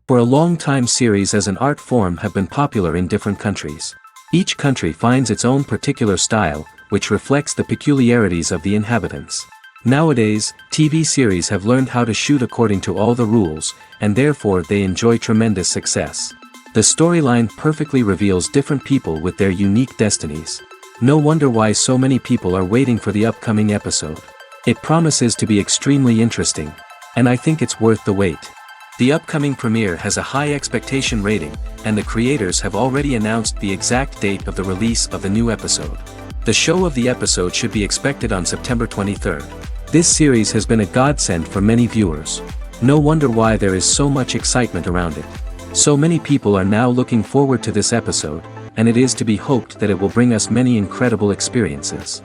For a long time series as an art form have been popular in different countries. Each country finds its own particular style, which reflects the peculiarities of the inhabitants. Nowadays, TV series have learned how to shoot according to all the rules, and therefore they enjoy tremendous success. The storyline perfectly reveals different people with their unique destinies. No wonder why so many people are waiting for the upcoming episode. It promises to be extremely interesting, and I think it's worth the wait. The upcoming premiere has a high expectation rating, and the creators have already announced the exact date of the release of the new episode. The show of the episode should be expected on September 23rd. This series has been a godsend for many viewers. No wonder why there is so much excitement around it. So many people are now looking forward to this episode, and it is to be hoped that it will bring us many incredible experiences.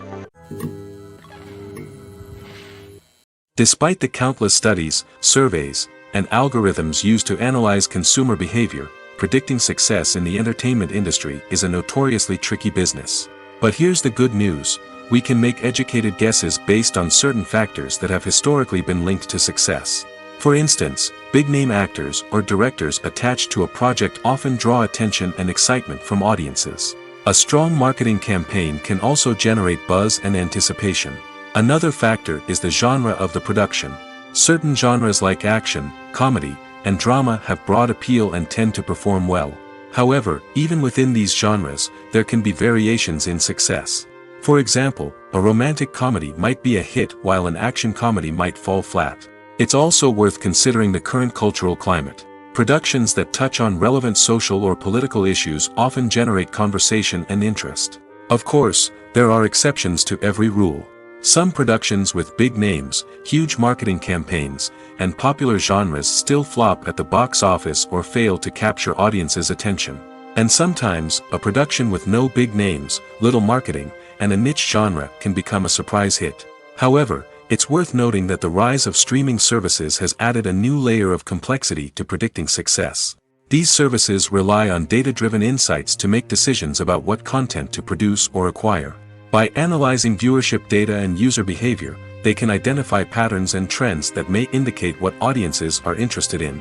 Despite the countless studies, surveys, and algorithms used to analyze consumer behavior, predicting success in the entertainment industry is a notoriously tricky business. But here's the good news: we can make educated guesses based on certain factors that have historically been linked to success. For instance, big-name actors or directors attached to a project often draw attention and excitement from audiences. A strong marketing campaign can also generate buzz and anticipation. Another factor is the genre of the production. Certain genres like action, comedy, and drama have broad appeal and tend to perform well. However, even within these genres, there can be variations in success. For example, a romantic comedy might be a hit while an action comedy might fall flat. It's also worth considering the current cultural climate. Productions that touch on relevant social or political issues often generate conversation and interest. Of course, there are exceptions to every rule. Some productions with big names, huge marketing campaigns, and popular genres still flop at the box office or fail to capture audiences' attention. And sometimes, a production with no big names, little marketing, and a niche genre can become a surprise hit. However, it's worth noting that the rise of streaming services has added a new layer of complexity to predicting success. These services rely on data-driven insights to make decisions about what content to produce or acquire. By analyzing viewership data and user behavior, they can identify patterns and trends that may indicate what audiences are interested in.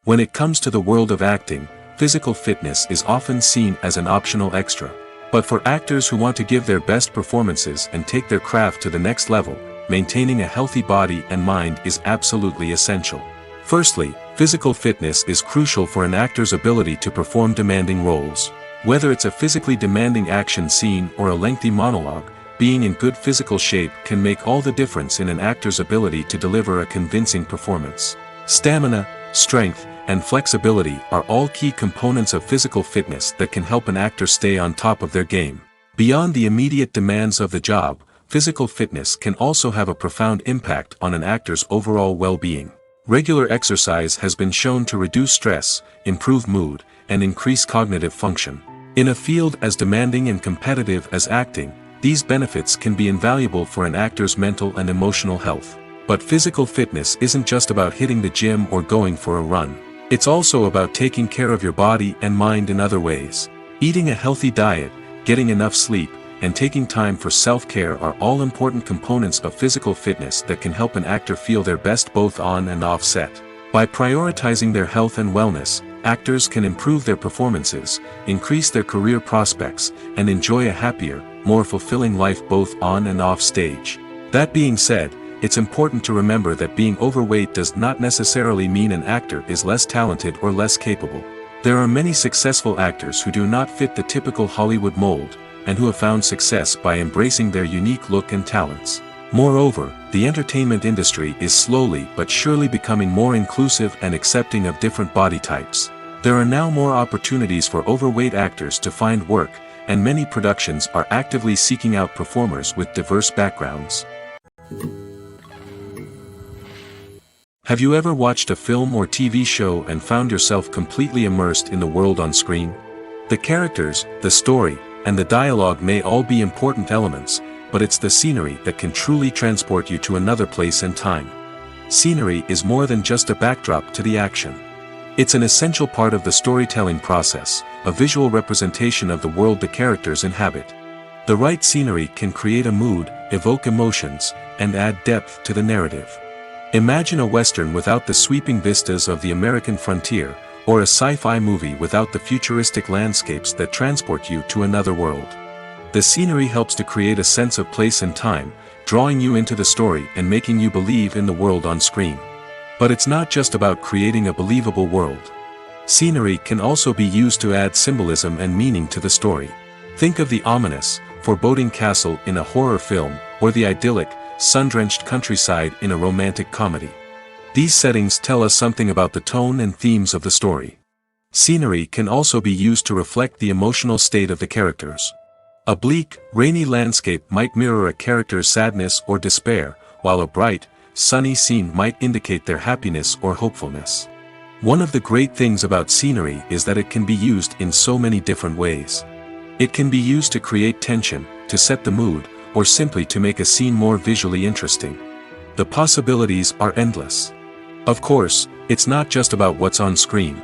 When it comes to the world of acting, physical fitness is often seen as an optional extra. But for actors who want to give their best performances and take their craft to the next level, maintaining a healthy body and mind is absolutely essential. Firstly, physical fitness is crucial for an actor's ability to perform demanding roles. Whether it's a physically demanding action scene or a lengthy monologue, being in good physical shape can make all the difference in an actor's ability to deliver a convincing performance. Stamina, strength, and flexibility are all key components of physical fitness that can help an actor stay on top of their game. Beyond the immediate demands of the job, physical fitness can also have a profound impact on an actor's overall well-being. Regular exercise has been shown to reduce stress, improve mood, and increase cognitive function. In a field as demanding and competitive as acting, these benefits can be invaluable for an actor's mental and emotional health. But physical fitness isn't just about hitting the gym or going for a run. It's also about taking care of your body and mind in other ways. Eating a healthy diet, getting enough sleep, and taking time for self-care are all important components of physical fitness that can help an actor feel their best both on and off set. By prioritizing their health and wellness, actors can improve their performances, increase their career prospects, and enjoy a happier, more fulfilling life both on and off stage. That being said, it's important to remember that being overweight does not necessarily mean an actor is less talented or less capable. There are many successful actors who do not fit the typical Hollywood mold, and who have found success by embracing their unique look and talents. Moreover, the entertainment industry is slowly but surely becoming more inclusive and accepting of different body types. There are now more opportunities for overweight actors to find work, and many productions are actively seeking out performers with diverse backgrounds. Have you ever watched a film or TV show and found yourself completely immersed in the world on screen? The characters, the story, and the dialogue may all be important elements, but it's the scenery that can truly transport you to another place and time. Scenery is more than just a backdrop to the action. It's an essential part of the storytelling process, a visual representation of the world the characters inhabit. The right scenery can create a mood, evoke emotions, and add depth to the narrative. Imagine a western without the sweeping vistas of the American frontier, or a sci-fi movie without the futuristic landscapes that transport you to another world. The scenery helps to create a sense of place and time, drawing you into the story and making you believe in the world on screen. But it's not just about creating a believable world. Scenery can also be used to add symbolism and meaning to the story. Think of the ominous, foreboding castle in a horror film, or the idyllic, sun-drenched countryside in a romantic comedy. These settings tell us something about the tone and themes of the story. Scenery can also be used to reflect the emotional state of the characters. A bleak, rainy landscape might mirror a character's sadness or despair, while a bright, sunny scene might indicate their happiness or hopefulness. One of the great things about scenery is that it can be used in so many different ways. It can be used to create tension, to set the mood, or simply to make a scene more visually interesting. The possibilities are endless. Of course, it's not just about what's on screen.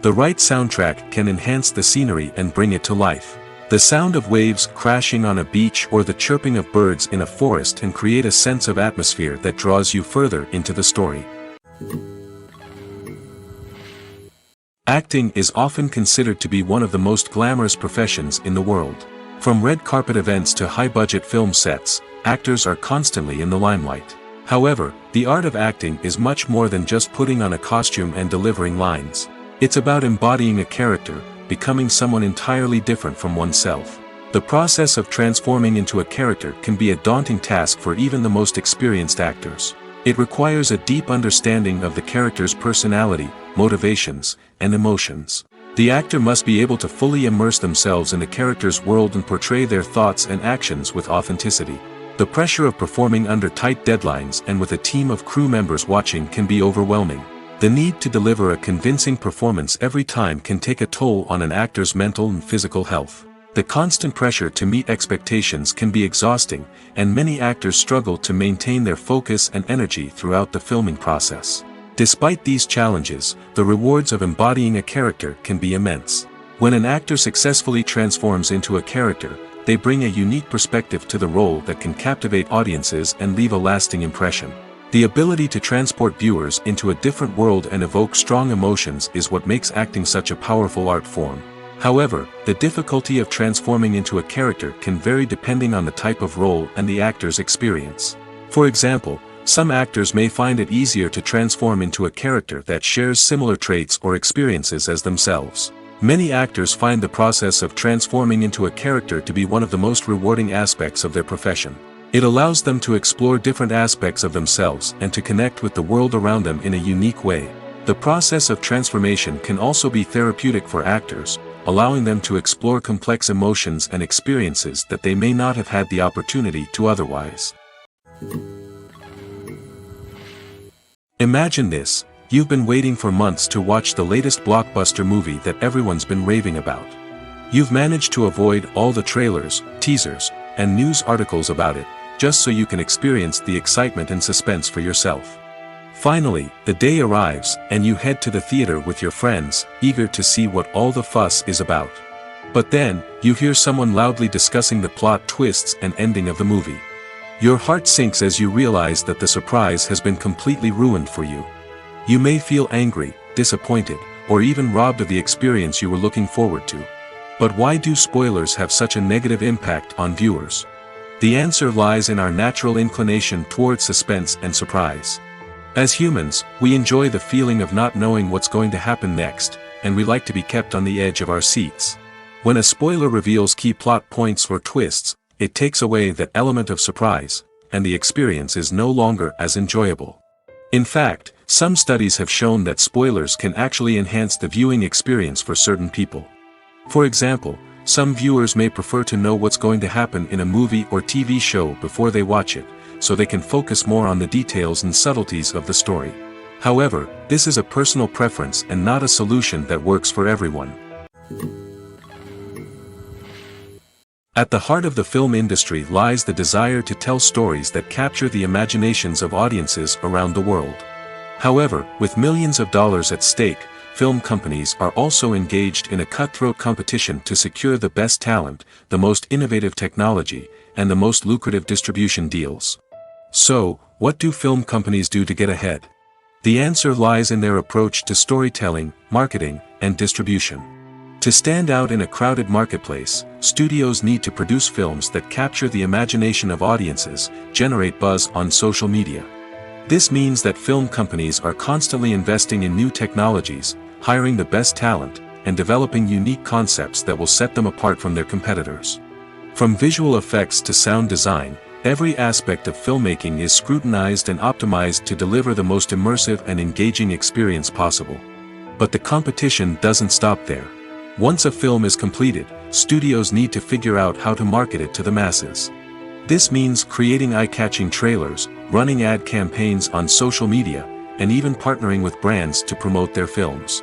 The right soundtrack can enhance the scenery and bring it to life. The sound of waves crashing on a beach or the chirping of birds in a forest can create a sense of atmosphere that draws you further into the story. Acting is often considered to be one of the most glamorous professions in the world. From red carpet events to high-budget film sets, actors are constantly in the limelight. However, the art of acting is much more than just putting on a costume and delivering lines. It's about embodying a character, becoming someone entirely different from oneself. The process of transforming into a character can be a daunting task for even the most experienced actors. It requires a deep understanding of the character's personality, motivations, and emotions. The actor must be able to fully immerse themselves in the character's world and portray their thoughts and actions with authenticity. The pressure of performing under tight deadlines and with a team of crew members watching can be overwhelming. The need to deliver a convincing performance every time can take a toll on an actor's mental and physical health. The constant pressure to meet expectations can be exhausting, and many actors struggle to maintain their focus and energy throughout the filming process. Despite these challenges, the rewards of embodying a character can be immense. When an actor successfully transforms into a character, they bring a unique perspective to the role that can captivate audiences and leave a lasting impression. The ability to transport viewers into a different world and evoke strong emotions is what makes acting such a powerful art form. However, the difficulty of transforming into a character can vary depending on the type of role and the actor's experience. For example, some actors may find it easier to transform into a character that shares similar traits or experiences as themselves. Many actors find the process of transforming into a character to be one of the most rewarding aspects of their profession. It allows them to explore different aspects of themselves and to connect with the world around them in a unique way. The process of transformation can also be therapeutic for actors, allowing them to explore complex emotions and experiences that they may not have had the opportunity to otherwise. Imagine this. You've been waiting for months to watch the latest blockbuster movie that everyone's been raving about. You've managed to avoid all the trailers, teasers, and news articles about it, just so you can experience the excitement and suspense for yourself. Finally, the day arrives, and you head to the theater with your friends, eager to see what all the fuss is about. But then, you hear someone loudly discussing the plot twists and ending of the movie. Your heart sinks as you realize that the surprise has been completely ruined for you. You may feel angry, disappointed, or even robbed of the experience you were looking forward to. But why do spoilers have such a negative impact on viewers? The answer lies in our natural inclination towards suspense and surprise. As humans, we enjoy the feeling of not knowing what's going to happen next, and we like to be kept on the edge of our seats. When a spoiler reveals key plot points or twists, it takes away that element of surprise, and the experience is no longer as enjoyable. In fact, some studies have shown that spoilers can actually enhance the viewing experience for certain people. For example, some viewers may prefer to know what's going to happen in a movie or TV show before they watch it, so they can focus more on the details and subtleties of the story. However, this is a personal preference and not a solution that works for everyone. At the heart of the film industry lies the desire to tell stories that capture the imaginations of audiences around the world. However, with millions of dollars at stake, film companies are also engaged in a cutthroat competition to secure the best talent, the most innovative technology, and the most lucrative distribution deals. So, What do film companies do to get ahead? The answer lies in their approach to storytelling, marketing, and distribution. To stand out in a crowded marketplace, studios need to produce films that capture the imagination of audiences, generate buzz on social media. This means that film companies are constantly investing in new technologies, hiring the best talent, and developing unique concepts that will set them apart from their competitors. From visual effects to sound design, every aspect of filmmaking is scrutinized and optimized to deliver the most immersive and engaging experience possible. But the competition doesn't stop there. Once a film is completed, studios need to figure out how to market it to the masses. This means creating eye-catching trailers, running ad campaigns on social media, and even partnering with brands to promote their films.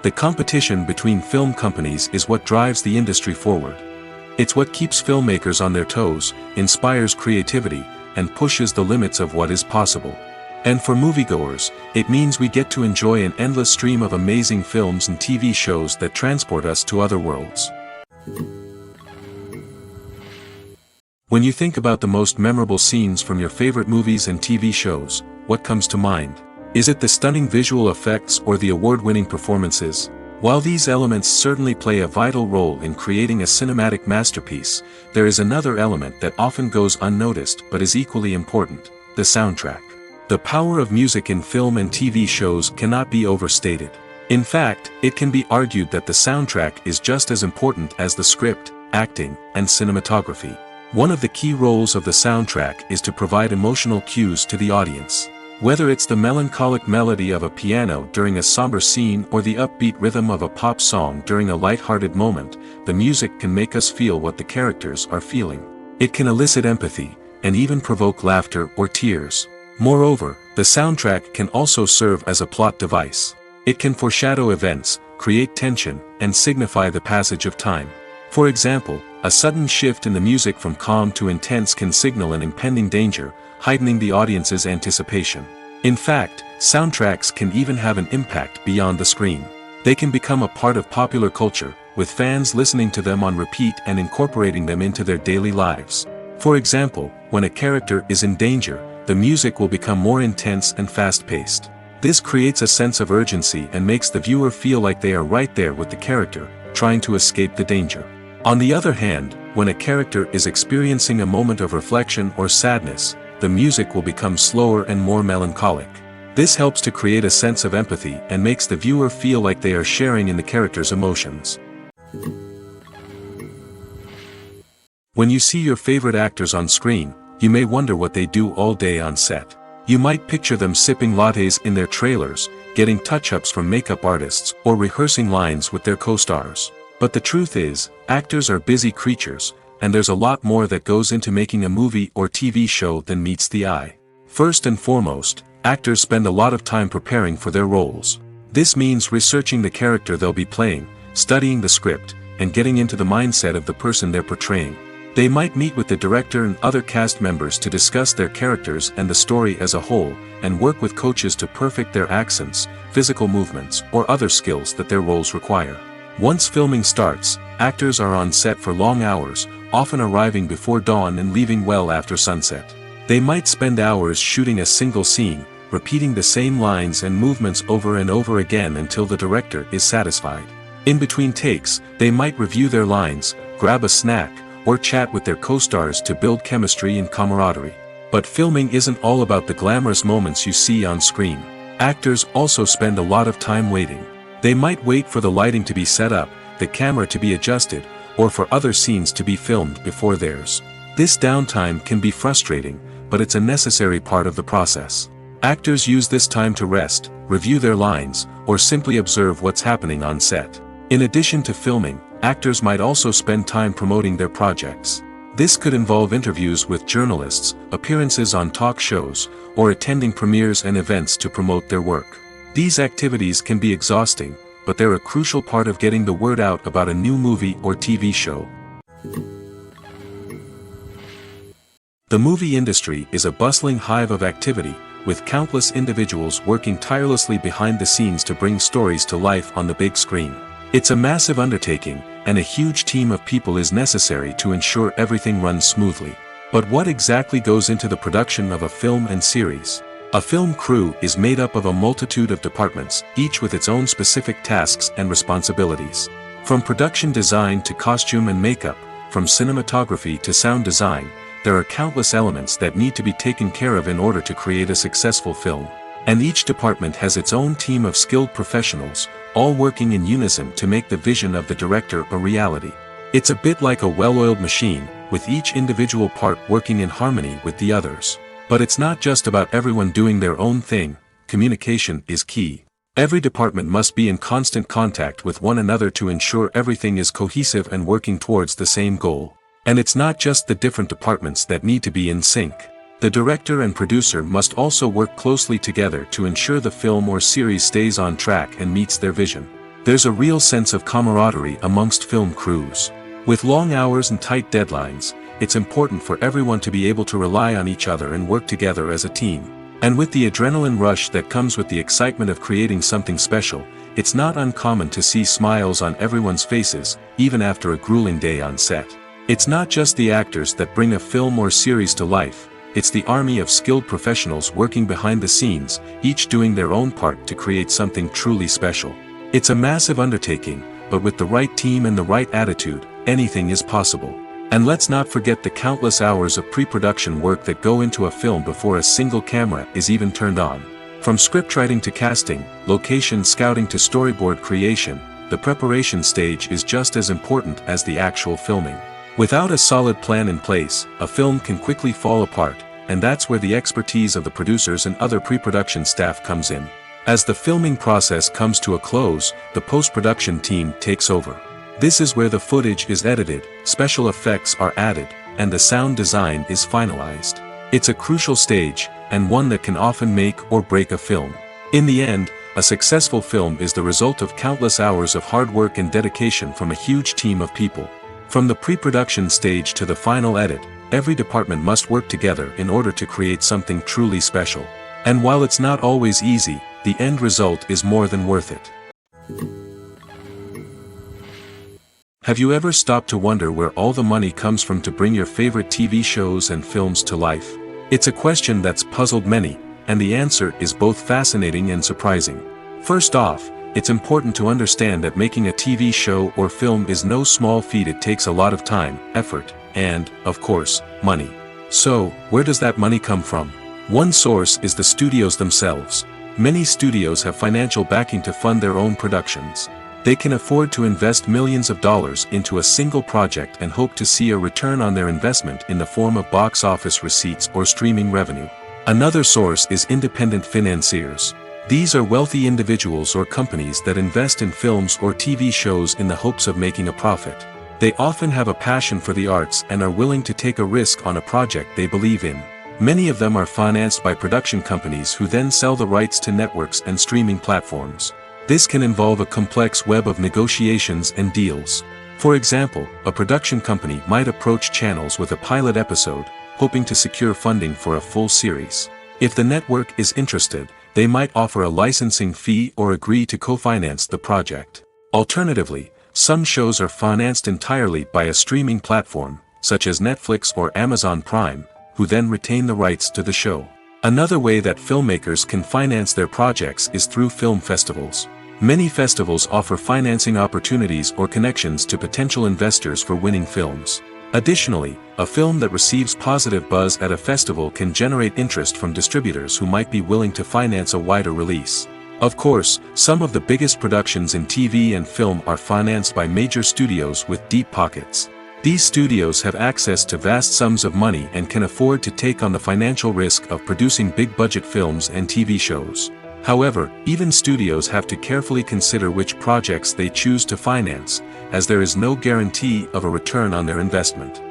The competition between film companies is what drives the industry forward. It's what keeps filmmakers on their toes, inspires creativity, and pushes the limits of what is possible. And for moviegoers, it means we get to enjoy an endless stream of amazing films and TV shows that transport us to other worlds. When you think about the most memorable scenes from your favorite movies and TV shows, what comes to mind? Is it the stunning visual effects or the award-winning performances? While these elements certainly play a vital role in creating a cinematic masterpiece, there is another element that often goes unnoticed but is equally important: the soundtrack. The power of music in film and TV shows cannot be overstated. In fact, it can be argued that the soundtrack is just as important as the script, acting, and cinematography. One of the key roles of the soundtrack is to provide emotional cues to the audience. Whether it's the melancholic melody of a piano during a somber scene or the upbeat rhythm of a pop song during a light-hearted moment, the music can make us feel what the characters are feeling. It can elicit empathy, and even provoke laughter or tears. Moreover, the soundtrack can also serve as a plot device. It can foreshadow events, create tension, and signify the passage of time. For example, a sudden shift in the music from calm to intense can signal an impending danger, heightening the audience's anticipation. In fact, soundtracks can even have an impact beyond the screen. They can become a part of popular culture, with fans listening to them on repeat and incorporating them into their daily lives. For example, when a character is in danger, the music will become more intense and fast-paced. This creates a sense of urgency and makes the viewer feel like they are right there with the character, trying to escape the danger. On the other hand, when a character is experiencing a moment of reflection or sadness, the music will become slower and more melancholic. This helps to create a sense of empathy and makes the viewer feel like they are sharing in the character's emotions. When you see your favorite actors on screen, you may wonder what they do all day on set. You might picture them sipping lattes in their trailers, getting touch-ups from makeup artists, or rehearsing lines with their co-stars. But the truth is, actors are busy creatures, and there's a lot more that goes into making a movie or TV show than meets the eye. First and foremost, actors spend a lot of time preparing for their roles. This means researching the character they'll be playing, studying the script, and getting into the mindset of the person they're portraying. They might meet with the director and other cast members to discuss their characters and the story as a whole, and work with coaches to perfect their accents, physical movements, or other skills that their roles require. Once filming starts, actors are on set for long hours, often arriving before dawn and leaving well after sunset. They might spend hours shooting a single scene, repeating the same lines and movements over and over again until the director is satisfied. In between takes, they might review their lines, grab a snack, or chat with their co-stars to build chemistry and camaraderie. But filming isn't all about the glamorous moments you see on screen. Actors also spend a lot of time waiting. They might wait for the lighting to be set up, the camera to be adjusted, or for other scenes to be filmed before theirs. This downtime can be frustrating, but it's a necessary part of the process. Actors use this time to rest, review their lines, or simply observe what's happening on set. In addition to filming, actors might also spend time promoting their projects. This could involve interviews with journalists, appearances on talk shows, or attending premieres and events to promote their work. These activities can be exhausting, but they're a crucial part of getting the word out about a new movie or TV show. The movie industry is a bustling hive of activity, with countless individuals working tirelessly behind the scenes to bring stories to life on the big screen. It's a massive undertaking, and a huge team of people is necessary to ensure everything runs smoothly. But what exactly goes into the production of a film and series? A film crew is made up of a multitude of departments, each with its own specific tasks and responsibilities. From production design to costume and makeup, from cinematography to sound design, there are countless elements that need to be taken care of in order to create a successful film. And each department has its own team of skilled professionals, all working in unison to make the vision of the director a reality. It's a bit like a well-oiled machine, with each individual part working in harmony with the others. But it's not just about everyone doing their own thing. Communication is key. Every department must be in constant contact with one another to ensure everything is cohesive and working towards the same goal. And it's not just the different departments that need to be in sync. The director and producer must also work closely together to ensure the film or series stays on track and meets their vision. There's a real sense of camaraderie amongst film crews. With long hours and tight deadlines, it's important for everyone to be able to rely on each other and work together as a team. And with the adrenaline rush that comes with the excitement of creating something special, it's not uncommon to see smiles on everyone's faces, even after a grueling day on set. It's not just the actors that bring a film or series to life, it's the army of skilled professionals working behind the scenes, each doing their own part to create something truly special. It's a massive undertaking, but with the right team and the right attitude, anything is possible. And let's not forget the countless hours of pre-production work that go into a film before a single camera is even turned on. From scriptwriting to casting, location scouting to storyboard creation, the preparation stage is just as important as the actual filming. Without a solid plan in place, a film can quickly fall apart, and that's where the expertise of the producers and other pre-production staff comes in. As the filming process comes to a close, the post-production team takes over. This is where the footage is edited, special effects are added, and the sound design is finalized. It's a crucial stage, and one that can often make or break a film. In the end, a successful film is the result of countless hours of hard work and dedication from a huge team of people. From the pre-production stage to the final edit, every department must work together in order to create something truly special. And while it's not always easy, the end result is more than worth it. Have you ever stopped to wonder where all the money comes from to bring your favorite TV shows and films to life? It's a question that's puzzled many, and the answer is both fascinating and surprising. First off, it's important to understand that making a TV show or film is no small feat. It takes a lot of time, effort, and, of course, money. So, where does that money come from? One source is the studios themselves. Many studios have financial backing to fund their own productions. They can afford to invest millions of dollars into a single project and hope to see a return on their investment in the form of box office receipts or streaming revenue. Another source is independent financiers. These are wealthy individuals or companies that invest in films or TV shows in the hopes of making a profit. They often have a passion for the arts and are willing to take a risk on a project they believe in. Many of them are financed by production companies who then sell the rights to networks and streaming platforms. This can involve a complex web of negotiations and deals. For example, a production company might approach channels with a pilot episode, hoping to secure funding for a full series. If the network is interested, they might offer a licensing fee or agree to co-finance the project. Alternatively, some shows are financed entirely by a streaming platform, such as Netflix or Amazon Prime, who then retain the rights to the show. Another way that filmmakers can finance their projects is through film festivals. Many festivals offer financing opportunities or connections to potential investors for winning films. Additionally, a film that receives positive buzz at a festival can generate interest from distributors who might be willing to finance a wider release. Of course, some of the biggest productions in TV and film are financed by major studios with deep pockets. These studios have access to vast sums of money and can afford to take on the financial risk of producing big-budget films and TV shows. However, even studios have to carefully consider which projects they choose to finance, as there is no guarantee of a return on their investment.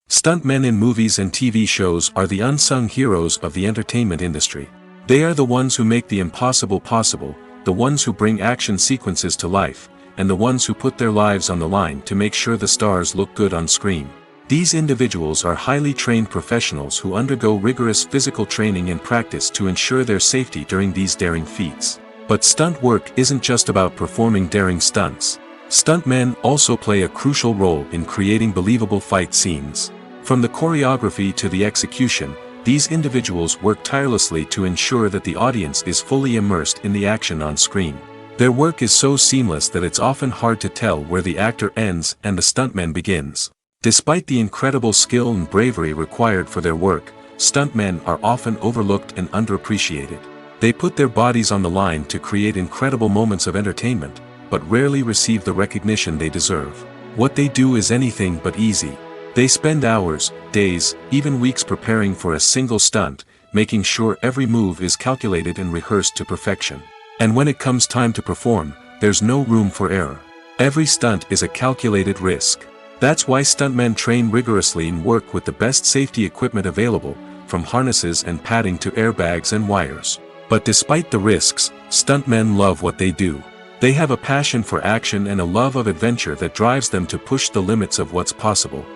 Stuntmen in movies and TV shows are the unsung heroes of the entertainment industry. They are the ones who make the impossible possible, the ones who bring action sequences to life, and the ones who put their lives on the line to make sure the stars look good on screen. These individuals are highly trained professionals who undergo rigorous physical training and practice to ensure their safety during these daring feats. But stunt work isn't just about performing daring stunts. Stuntmen also play a crucial role in creating believable fight scenes. From the choreography to the execution, these individuals work tirelessly to ensure that the audience is fully immersed in the action on screen. Their work is so seamless that it's often hard to tell where the actor ends and the stuntman begins. Despite the incredible skill and bravery required for their work, stuntmen are often overlooked and underappreciated. They put their bodies on the line to create incredible moments of entertainment, but rarely receive the recognition they deserve. What they do is anything but easy. They spend hours, days, even weeks preparing for a single stunt, making sure every move is calculated and rehearsed to perfection. And when it comes time to perform, there's no room for error. Every stunt is a calculated risk. That's why stuntmen train rigorously and work with the best safety equipment available, from harnesses and padding to airbags and wires. But despite the risks, stuntmen love what they do. They have a passion for action and a love of adventure that drives them to push the limits of what's possible.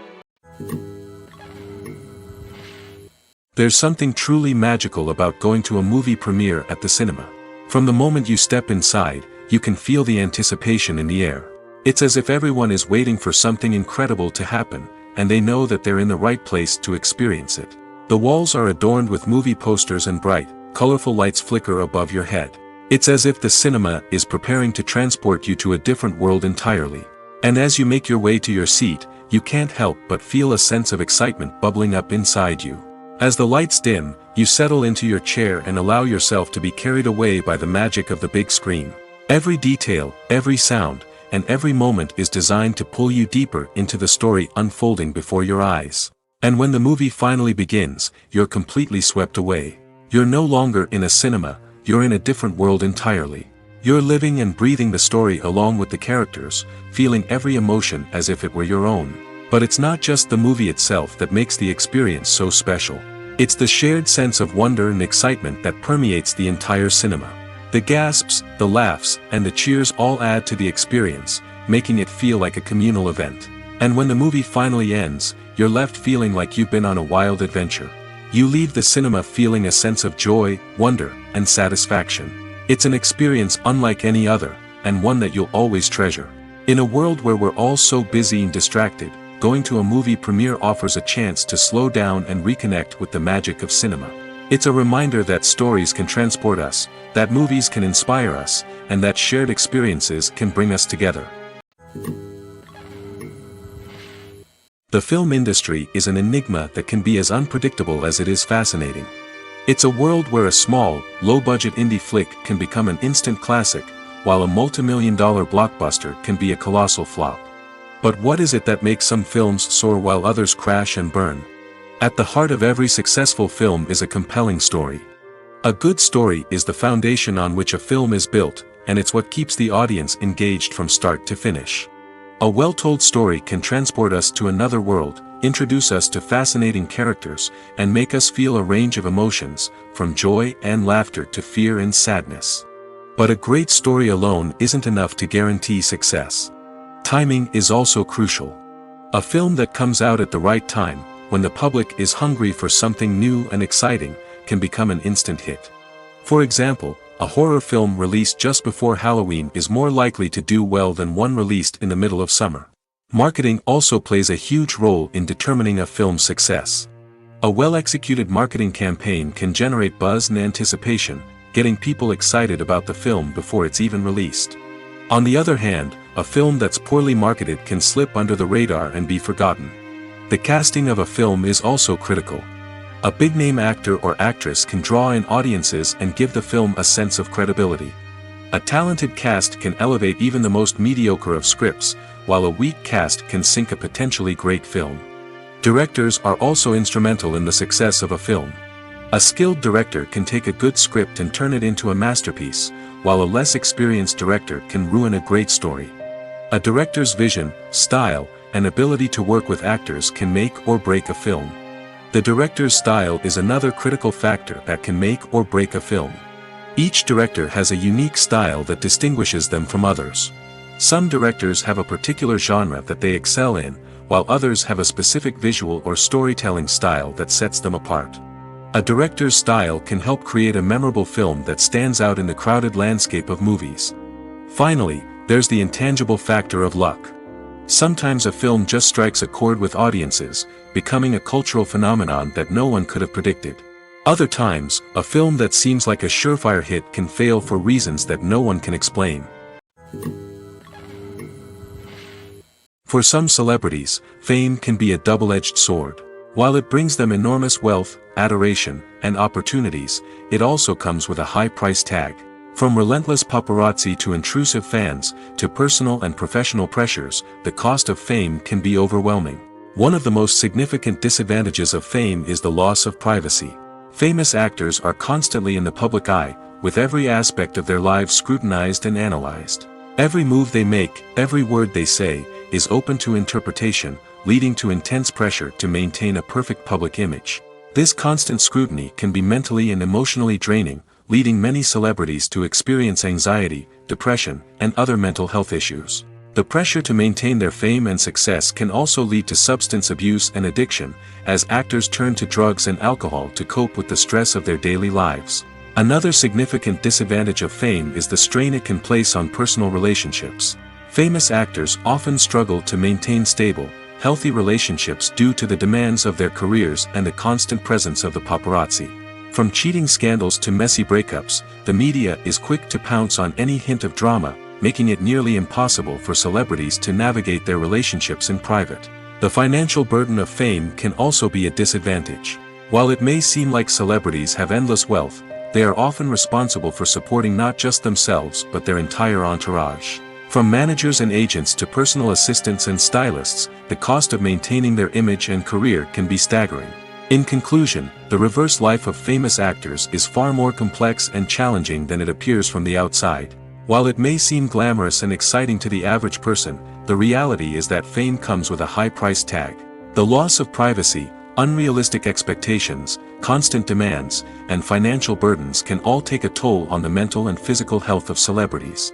There's something truly magical about going to a movie premiere at the cinema. From the moment you step inside, you can feel the anticipation in the air. It's as if everyone is waiting for something incredible to happen, and they know that they're in the right place to experience it. The walls are adorned with movie posters and bright, colorful lights flicker above your head. It's as if the cinema is preparing to transport you to a different world entirely. And as you make your way to your seat, you can't help but feel a sense of excitement bubbling up inside you. As the lights dim, you settle into your chair and allow yourself to be carried away by the magic of the big screen. Every detail, every sound, and every moment is designed to pull you deeper into the story unfolding before your eyes. And when the movie finally begins, you're completely swept away. You're no longer in a cinema, you're in a different world entirely. You're living and breathing the story along with the characters, feeling every emotion as if it were your own. But it's not just the movie itself that makes the experience so special. It's the shared sense of wonder and excitement that permeates the entire cinema. The gasps, the laughs, and the cheers all add to the experience, making it feel like a communal event. And when the movie finally ends, you're left feeling like you've been on a wild adventure. You leave the cinema feeling a sense of joy, wonder, and satisfaction. It's an experience unlike any other, and one that you'll always treasure. In a world where we're all so busy and distracted, going to a movie premiere offers a chance to slow down and reconnect with the magic of cinema. It's a reminder that stories can transport us, that movies can inspire us, and that shared experiences can bring us together. The film industry is an enigma that can be as unpredictable as it is fascinating. It's a world where a small, low-budget indie flick can become an instant classic, while a multi-million-dollar blockbuster can be a colossal flop. But what is it that makes some films soar while others crash and burn? At the heart of every successful film is a compelling story. A good story is the foundation on which a film is built, and it's what keeps the audience engaged from start to finish. A well-told story can transport us to another world, introduce us to fascinating characters, and make us feel a range of emotions, from joy and laughter to fear and sadness. But a great story alone isn't enough to guarantee success. Timing is also crucial. A film that comes out at the right time, when the public is hungry for something new and exciting, can become an instant hit. For example, a horror film released just before Halloween is more likely to do well than one released in the middle of summer. Marketing also plays a huge role in determining a film's success. A well-executed marketing campaign can generate buzz and anticipation, getting people excited about the film before it's even released. On the other hand, a film that's poorly marketed can slip under the radar and be forgotten. The casting of a film is also critical. A big-name actor or actress can draw in audiences and give the film a sense of credibility. A talented cast can elevate even the most mediocre of scripts, while a weak cast can sink a potentially great film. Directors are also instrumental in the success of a film. A skilled director can take a good script and turn it into a masterpiece, while a less experienced director can ruin a great story. A director's vision, style, and ability to work with actors can make or break a film. The director's style is another critical factor that can make or break a film. Each director has a unique style that distinguishes them from others. Some directors have a particular genre that they excel in, while others have a specific visual or storytelling style that sets them apart. A director's style can help create a memorable film that stands out in the crowded landscape of movies. Finally, there's the intangible factor of luck. Sometimes a film just strikes a chord with audiences, becoming a cultural phenomenon that no one could have predicted. Other times, a film that seems like a surefire hit can fail for reasons that no one can explain. For some celebrities, fame can be a double-edged sword. While it brings them enormous wealth, adoration, and opportunities, it also comes with a high price tag. From relentless paparazzi to intrusive fans, to personal and professional pressures, the cost of fame can be overwhelming. One of the most significant disadvantages of fame is the loss of privacy. Famous actors are constantly in the public eye, with every aspect of their lives scrutinized and analyzed. Every move they make, every word they say, is open to interpretation, leading to intense pressure to maintain a perfect public image. This constant scrutiny can be mentally and emotionally draining, leading many celebrities to experience anxiety, depression, and other mental health issues. The pressure to maintain their fame and success can also lead to substance abuse and addiction, as actors turn to drugs and alcohol to cope with the stress of their daily lives. Another significant disadvantage of fame is the strain it can place on personal relationships. Famous actors often struggle to maintain stable, healthy relationships due to the demands of their careers and the constant presence of the paparazzi. From cheating scandals to messy breakups, the media is quick to pounce on any hint of drama, making it nearly impossible for celebrities to navigate their relationships in private. The financial burden of fame can also be a disadvantage. While it may seem like celebrities have endless wealth, they are often responsible for supporting not just themselves but their entire entourage. From managers and agents to personal assistants and stylists, the cost of maintaining their image and career can be staggering. In conclusion, the reverse life of famous actors is far more complex and challenging than it appears from the outside. While it may seem glamorous and exciting to the average person, the reality is that fame comes with a high price tag. The loss of privacy, unrealistic expectations, constant demands, and financial burdens can all take a toll on the mental and physical health of celebrities.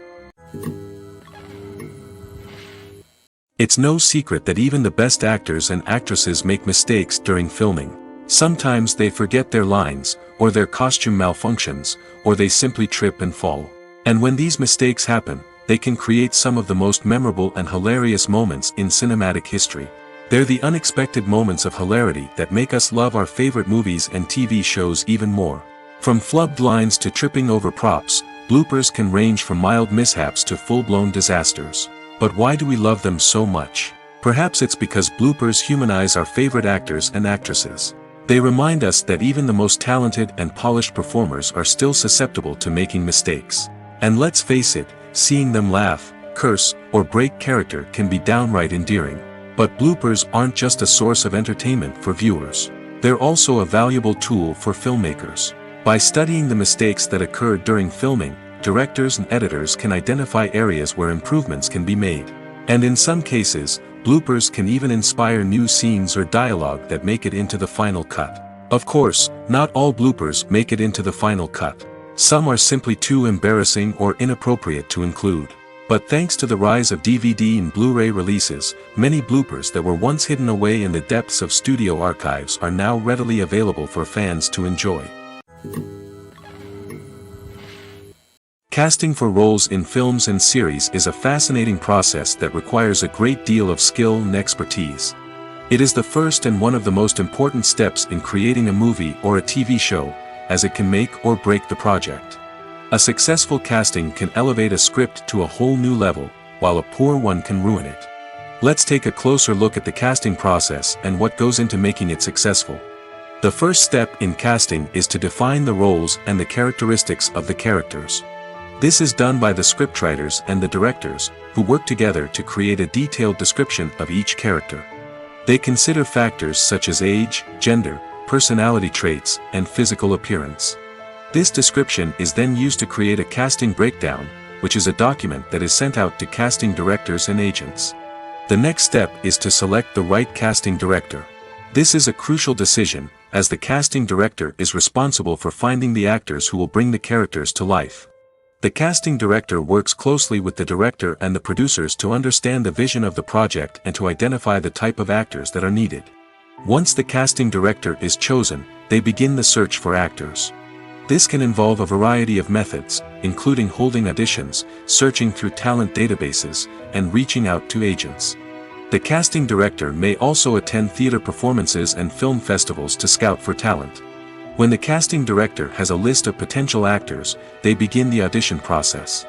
It's no secret that even the best actors and actresses make mistakes during filming. Sometimes they forget their lines, or their costume malfunctions, or they simply trip and fall. And when these mistakes happen, they can create some of the most memorable and hilarious moments in cinematic history. They're the unexpected moments of hilarity that make us love our favorite movies and TV shows even more. From flubbed lines to tripping over props, bloopers can range from mild mishaps to full-blown disasters. But why do we love them so much? Perhaps it's because bloopers humanize our favorite actors and actresses. They remind us that even the most talented and polished performers are still susceptible to making mistakes. And let's face it, seeing them laugh, curse, or break character can be downright endearing. But bloopers aren't just a source of entertainment for viewers. They're also a valuable tool for filmmakers. By studying the mistakes that occurred during filming, directors and editors can identify areas where improvements can be made. And in some cases, bloopers can even inspire new scenes or dialogue that make it into the final cut. Of course, not all bloopers make it into the final cut. Some are simply too embarrassing or inappropriate to include. But thanks to the rise of DVD and Blu-ray releases, many bloopers that were once hidden away in the depths of studio archives are now readily available for fans to enjoy. Casting for roles in films and series is a fascinating process that requires a great deal of skill and expertise. It is the first and one of the most important steps in creating a movie or a TV show, as it can make or break the project. A successful casting can elevate a script to a whole new level, while a poor one can ruin it. Let's take a closer look at the casting process and what goes into making it successful. The first step in casting is to define the roles and the characteristics of the characters. This is done by the scriptwriters and the directors, who work together to create a detailed description of each character. They consider factors such as age, gender, personality traits, and physical appearance. This description is then used to create a casting breakdown, which is a document that is sent out to casting directors and agents. The next step is to select the right casting director. This is a crucial decision, as the casting director is responsible for finding the actors who will bring the characters to life. The casting director works closely with the director and the producers to understand the vision of the project and to identify the type of actors that are needed. Once the casting director is chosen, they begin the search for actors. This can involve a variety of methods, including holding auditions, searching through talent databases, and reaching out to agents. The casting director may also attend theater performances and film festivals to scout for talent. When the casting director has a list of potential actors, they begin the audition process.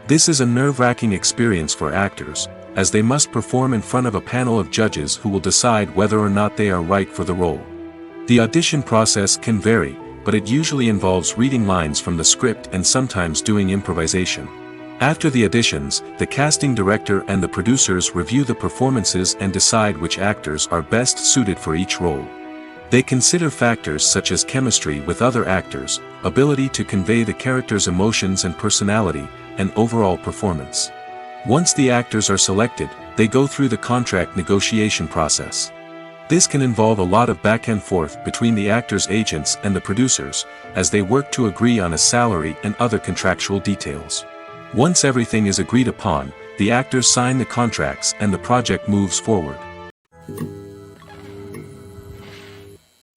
This is a nerve-wracking experience for actors, as they must perform in front of a panel of judges who will decide whether or not they are right for the role. The audition process can vary, but it usually involves reading lines from the script and sometimes doing improvisation. After the auditions, the casting director and the producers review the performances and decide which actors are best suited for each role. They consider factors such as chemistry with other actors, ability to convey the character's emotions and personality, and overall performance. Once the actors are selected, they go through the contract negotiation process. This can involve a lot of back and forth between the actors' agents and the producers, as they work to agree on a salary and other contractual details. Once everything is agreed upon, the actors sign the contracts and the project moves forward.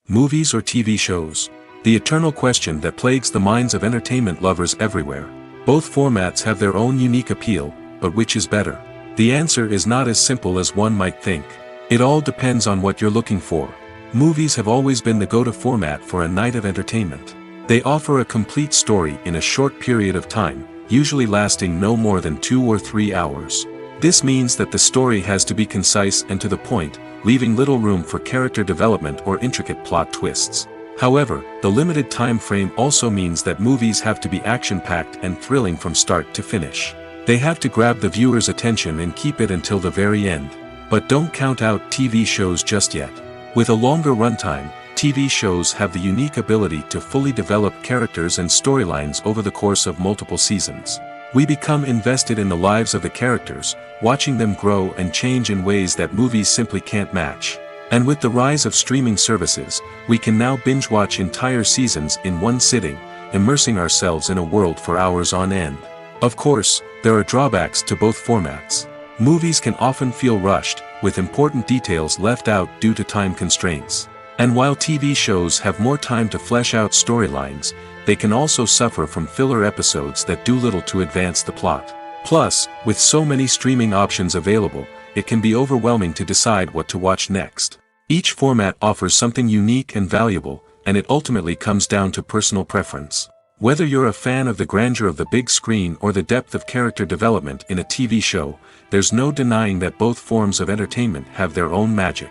Movies or TV shows? The eternal question that plagues the minds of entertainment lovers everywhere. Both formats have their own unique appeal, but which is better? The answer is not as simple as one might think. It all depends on what you're looking for. Movies have always been the go-to format for a night of entertainment. They offer a complete story in a short period of time, usually lasting no more than 2 or 3 hours. This means that the story has to be concise and to the point, leaving little room for character development or intricate plot twists. However, the limited time frame also means that movies have to be action-packed and thrilling from start to finish. They have to grab the viewer's attention and keep it until the very end. But don't count out TV shows just yet. With a longer runtime, TV shows have the unique ability to fully develop characters and storylines over the course of multiple seasons. We become invested in the lives of the characters, watching them grow and change in ways that movies simply can't match. And with the rise of streaming services, we can now binge-watch entire seasons in one sitting, immersing ourselves in a world for hours on end. Of course, there are drawbacks to both formats. Movies can often feel rushed, with important details left out due to time constraints. And while TV shows have more time to flesh out storylines, they can also suffer from filler episodes that do little to advance the plot. Plus, with so many streaming options available, it can be overwhelming to decide what to watch next. Each format offers something unique and valuable, and it ultimately comes down to personal preference. Whether you're a fan of the grandeur of the big screen or the depth of character development in a TV show, there's no denying that both forms of entertainment have their own magic.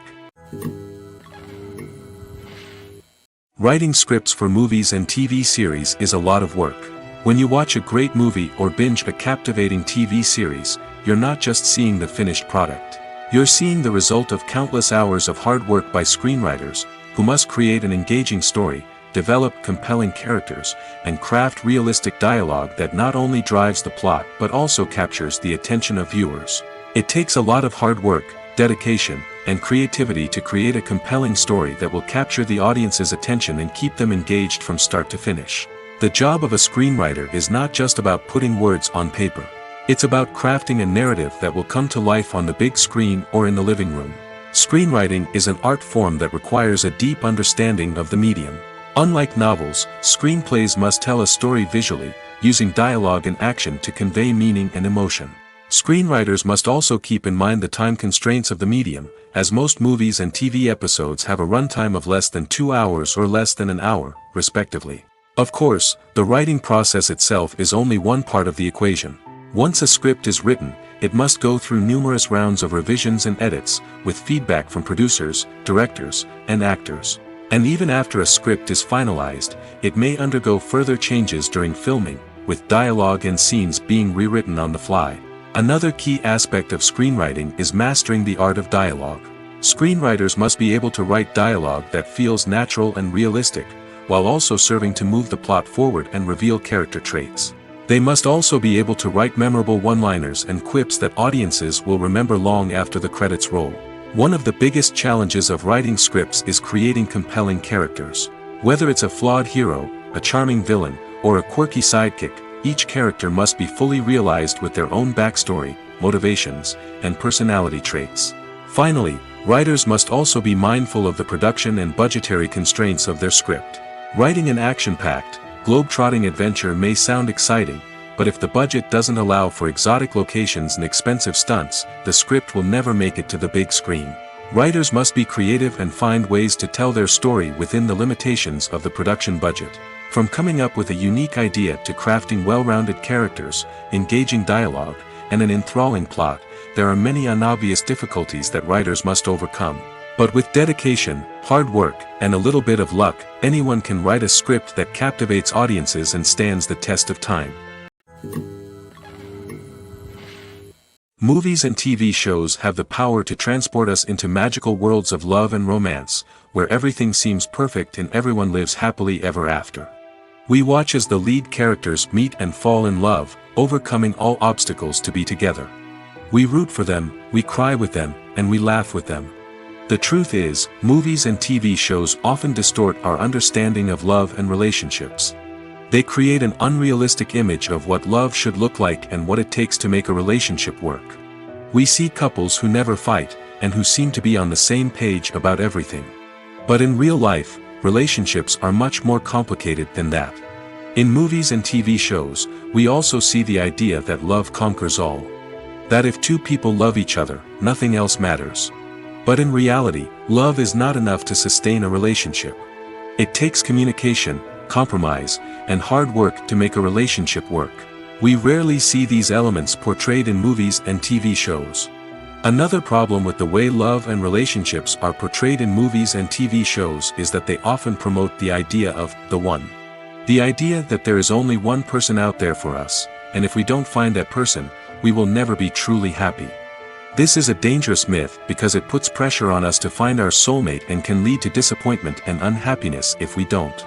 Writing scripts for movies and TV series is a lot of work. When you watch a great movie or binge a captivating TV series, you're not just seeing the finished product. You're seeing the result of countless hours of hard work by screenwriters, who must create an engaging story, develop compelling characters, and craft realistic dialogue that not only drives the plot but also captures the attention of viewers. It takes a lot of hard work, dedication, and creativity to create a compelling story that will capture the audience's attention and keep them engaged from start to finish. The job of a screenwriter is not just about putting words on paper. It's about crafting a narrative that will come to life on the big screen or in the living room. Screenwriting is an art form that requires a deep understanding of the medium. Unlike novels, screenplays must tell a story visually, using dialogue and action to convey meaning and emotion. Screenwriters must also keep in mind the time constraints of the medium, as most movies and TV episodes have a runtime of less than 2 hours or less than an hour, respectively. Of course, the writing process itself is only one part of the equation. Once a script is written, it must go through numerous rounds of revisions and edits, with feedback from producers, directors, and actors. And even after a script is finalized, it may undergo further changes during filming, with dialogue and scenes being rewritten on the fly. Another key aspect of screenwriting is mastering the art of dialogue. Screenwriters must be able to write dialogue that feels natural and realistic, while also serving to move the plot forward and reveal character traits. They must also be able to write memorable one-liners and quips that audiences will remember long after the credits roll. One of the biggest challenges of writing scripts is creating compelling characters. Whether it's a flawed hero, a charming villain, or a quirky sidekick, each character must be fully realized with their own backstory, motivations, and personality traits. Finally, writers must also be mindful of the production and budgetary constraints of their script. Writing an action-packed, globe-trotting adventure may sound exciting, but if the budget doesn't allow for exotic locations and expensive stunts, the script will never make it to the big screen. Writers must be creative and find ways to tell their story within the limitations of the production budget. From coming up with a unique idea to crafting well-rounded characters, engaging dialogue, and an enthralling plot, there are many unobvious difficulties that writers must overcome. But with dedication, hard work, and a little bit of luck, anyone can write a script that captivates audiences and stands the test of time. Movies and TV shows have the power to transport us into magical worlds of love and romance, where everything seems perfect and everyone lives happily ever after. We watch as the lead characters meet and fall in love, overcoming all obstacles to be together. We root for them, we cry with them, and we laugh with them. The truth is, movies and TV shows often distort our understanding of love and relationships. They create an unrealistic image of what love should look like and what it takes to make a relationship work. We see couples who never fight, and who seem to be on the same page about everything. But in real life, relationships are much more complicated than that. In movies and TV shows, we also see the idea that love conquers all. That if two people love each other, nothing else matters. But in reality, love is not enough to sustain a relationship. It takes communication, compromise, and hard work to make a relationship work. We rarely see these elements portrayed in movies and TV shows. Another problem with the way love and relationships are portrayed in movies and TV shows is that they often promote the idea of the one. The idea that there is only one person out there for us, and if we don't find that person, we will never be truly happy. This is a dangerous myth because it puts pressure on us to find our soulmate and can lead to disappointment and unhappiness if we don't.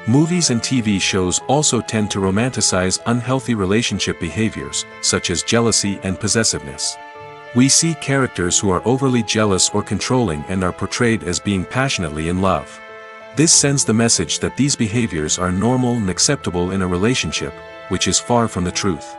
Movies and TV shows also tend to romanticize unhealthy relationship behaviors, such as jealousy and possessiveness. We see characters who are overly jealous or controlling and are portrayed as being passionately in love. This sends the message that these behaviors are normal and acceptable in a relationship, which is far from the truth.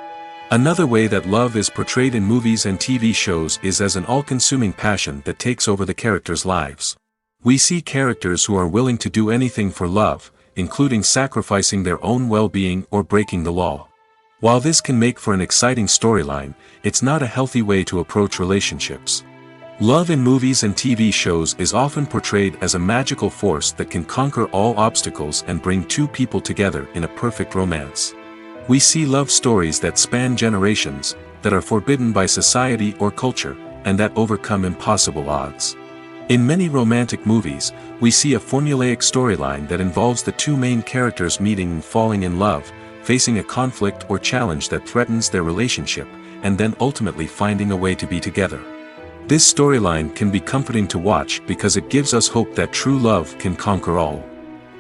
Another way that love is portrayed in movies and TV shows is as an all-consuming passion that takes over the characters' lives. We see characters who are willing to do anything for love, including sacrificing their own well-being or breaking the law. While this can make for an exciting storyline, it's not a healthy way to approach relationships. Love in movies and TV shows is often portrayed as a magical force that can conquer all obstacles and bring two people together in a perfect romance. We see love stories that span generations, that are forbidden by society or culture, and that overcome impossible odds. In many romantic movies, we see a formulaic storyline that involves the two main characters meeting and falling in love, facing a conflict or challenge that threatens their relationship, and then ultimately finding a way to be together. This storyline can be comforting to watch because it gives us hope that true love can conquer all.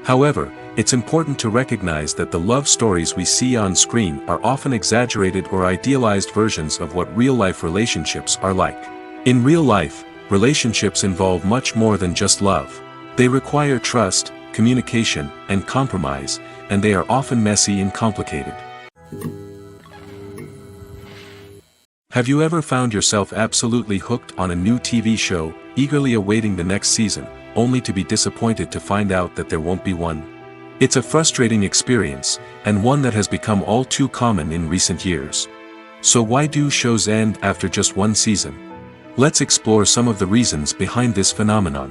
However, it's important to recognize that the love stories we see on screen are often exaggerated or idealized versions of what real-life relationships are like. In real life, relationships involve much more than just love. They require trust, communication, and compromise, and they are often messy and complicated. Have you ever found yourself absolutely hooked on a new TV show, eagerly awaiting the next season, only to be disappointed to find out that there won't be one? It's a frustrating experience, and one that has become all too common in recent years. So why do shows end after just one season? Let's explore some of the reasons behind this phenomenon.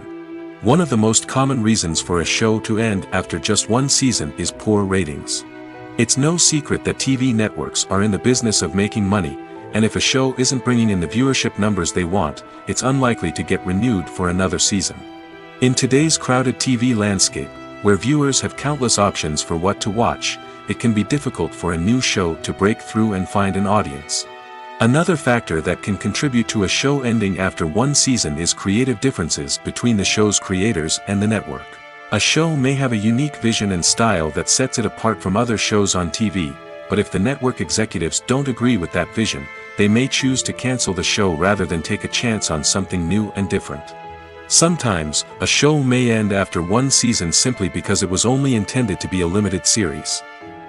One of the most common reasons for a show to end after just one season is poor ratings. It's no secret that TV networks are in the business of making money, and if a show isn't bringing in the viewership numbers they want, it's unlikely to get renewed for another season. In today's crowded TV landscape, where viewers have countless options for what to watch, it can be difficult for a new show to break through and find an audience. Another factor that can contribute to a show ending after one season is creative differences between the show's creators and the network. A show may have a unique vision and style that sets it apart from other shows on TV, but if the network executives don't agree with that vision, they may choose to cancel the show rather than take a chance on something new and different. Sometimes, a show may end after one season simply because it was only intended to be a limited series.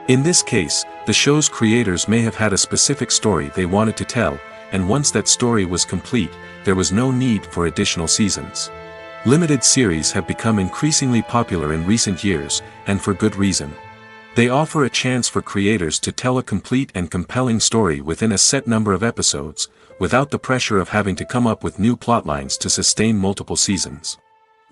In this case, the show's creators may have had a specific story they wanted to tell, and once that story was complete, there was no need for additional seasons. Limited series have become increasingly popular in recent years, and for good reason. They offer a chance for creators to tell a complete and compelling story within a set number of episodes, without the pressure of having to come up with new plotlines to sustain multiple seasons.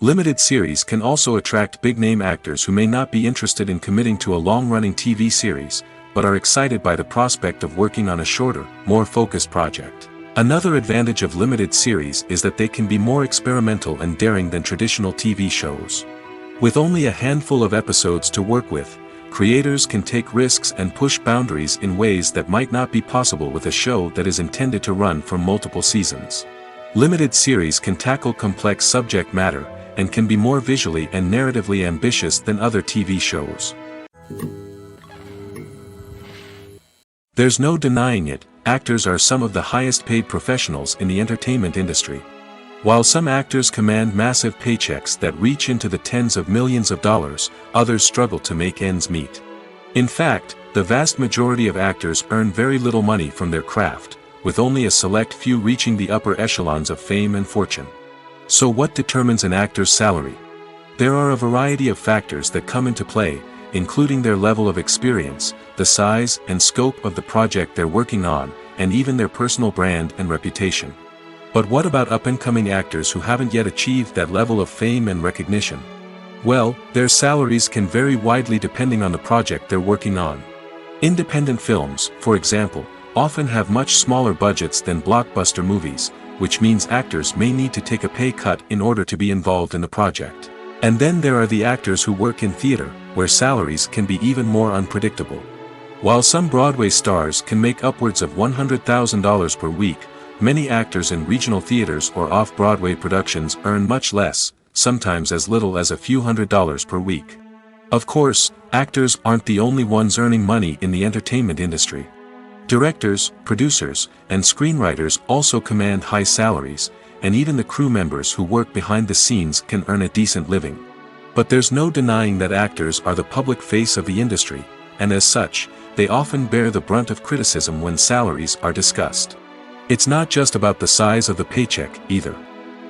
Limited series can also attract big-name actors who may not be interested in committing to a long-running TV series, but are excited by the prospect of working on a shorter, more focused project. Another advantage of limited series is that they can be more experimental and daring than traditional TV shows. With only a handful of episodes to work with, creators can take risks and push boundaries in ways that might not be possible with a show that is intended to run for multiple seasons. Limited series can tackle complex subject matter, and can be more visually and narratively ambitious than other TV shows. There's no denying it, actors are some of the highest paid professionals in the entertainment industry. While some actors command massive paychecks that reach into the tens of millions of dollars, others struggle to make ends meet. In fact, the vast majority of actors earn very little money from their craft, with only a select few reaching the upper echelons of fame and fortune. So what determines an actor's salary? There are a variety of factors that come into play, including their level of experience, the size and scope of the project they're working on, and even their personal brand and reputation. But what about up-and-coming actors who haven't yet achieved that level of fame and recognition? Well, their salaries can vary widely depending on the project they're working on. Independent films, for example, often have much smaller budgets than blockbuster movies, which means actors may need to take a pay cut in order to be involved in the project. And then there are the actors who work in theater, where salaries can be even more unpredictable. While some Broadway stars can make upwards of $100,000 per week, many actors in regional theaters or off-Broadway productions earn much less, sometimes as little as a few $100s per week. Of course, actors aren't the only ones earning money in the entertainment industry. Directors, producers, and screenwriters also command high salaries, and even the crew members who work behind the scenes can earn a decent living. But there's no denying that actors are the public face of the industry, and as such, they often bear the brunt of criticism when salaries are discussed. It's not just about the size of the paycheck, either.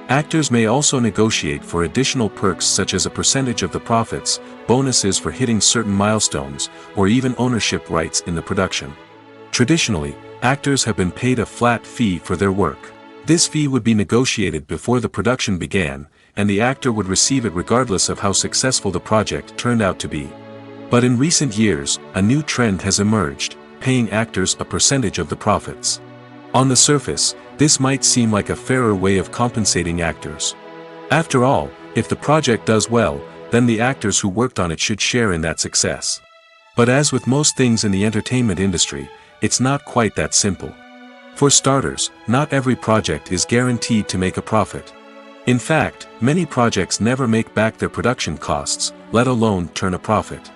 Actors may also negotiate for additional perks such as a percentage of the profits, bonuses for hitting certain milestones, or even ownership rights in the production. Traditionally, actors have been paid a flat fee for their work. This fee would be negotiated before the production began, and the actor would receive it regardless of how successful the project turned out to be. But in recent years, a new trend has emerged, paying actors a percentage of the profits. On the surface, this might seem like a fairer way of compensating actors. After all, if the project does well, then the actors who worked on it should share in that success. But as with most things in the entertainment industry, it's not quite that simple. For starters, not every project is guaranteed to make a profit. In fact, many projects never make back their production costs, let alone turn a profit.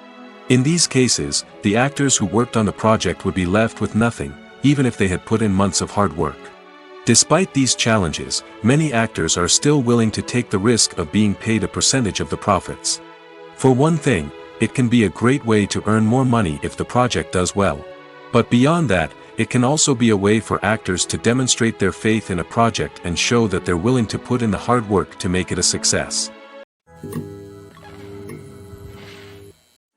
In these cases, the actors who worked on the project would be left with nothing, even if they had put in months of hard work. Despite these challenges, many actors are still willing to take the risk of being paid a percentage of the profits. For one thing, it can be a great way to earn more money if the project does well. But beyond that, it can also be a way for actors to demonstrate their faith in a project and show that they're willing to put in the hard work to make it a success.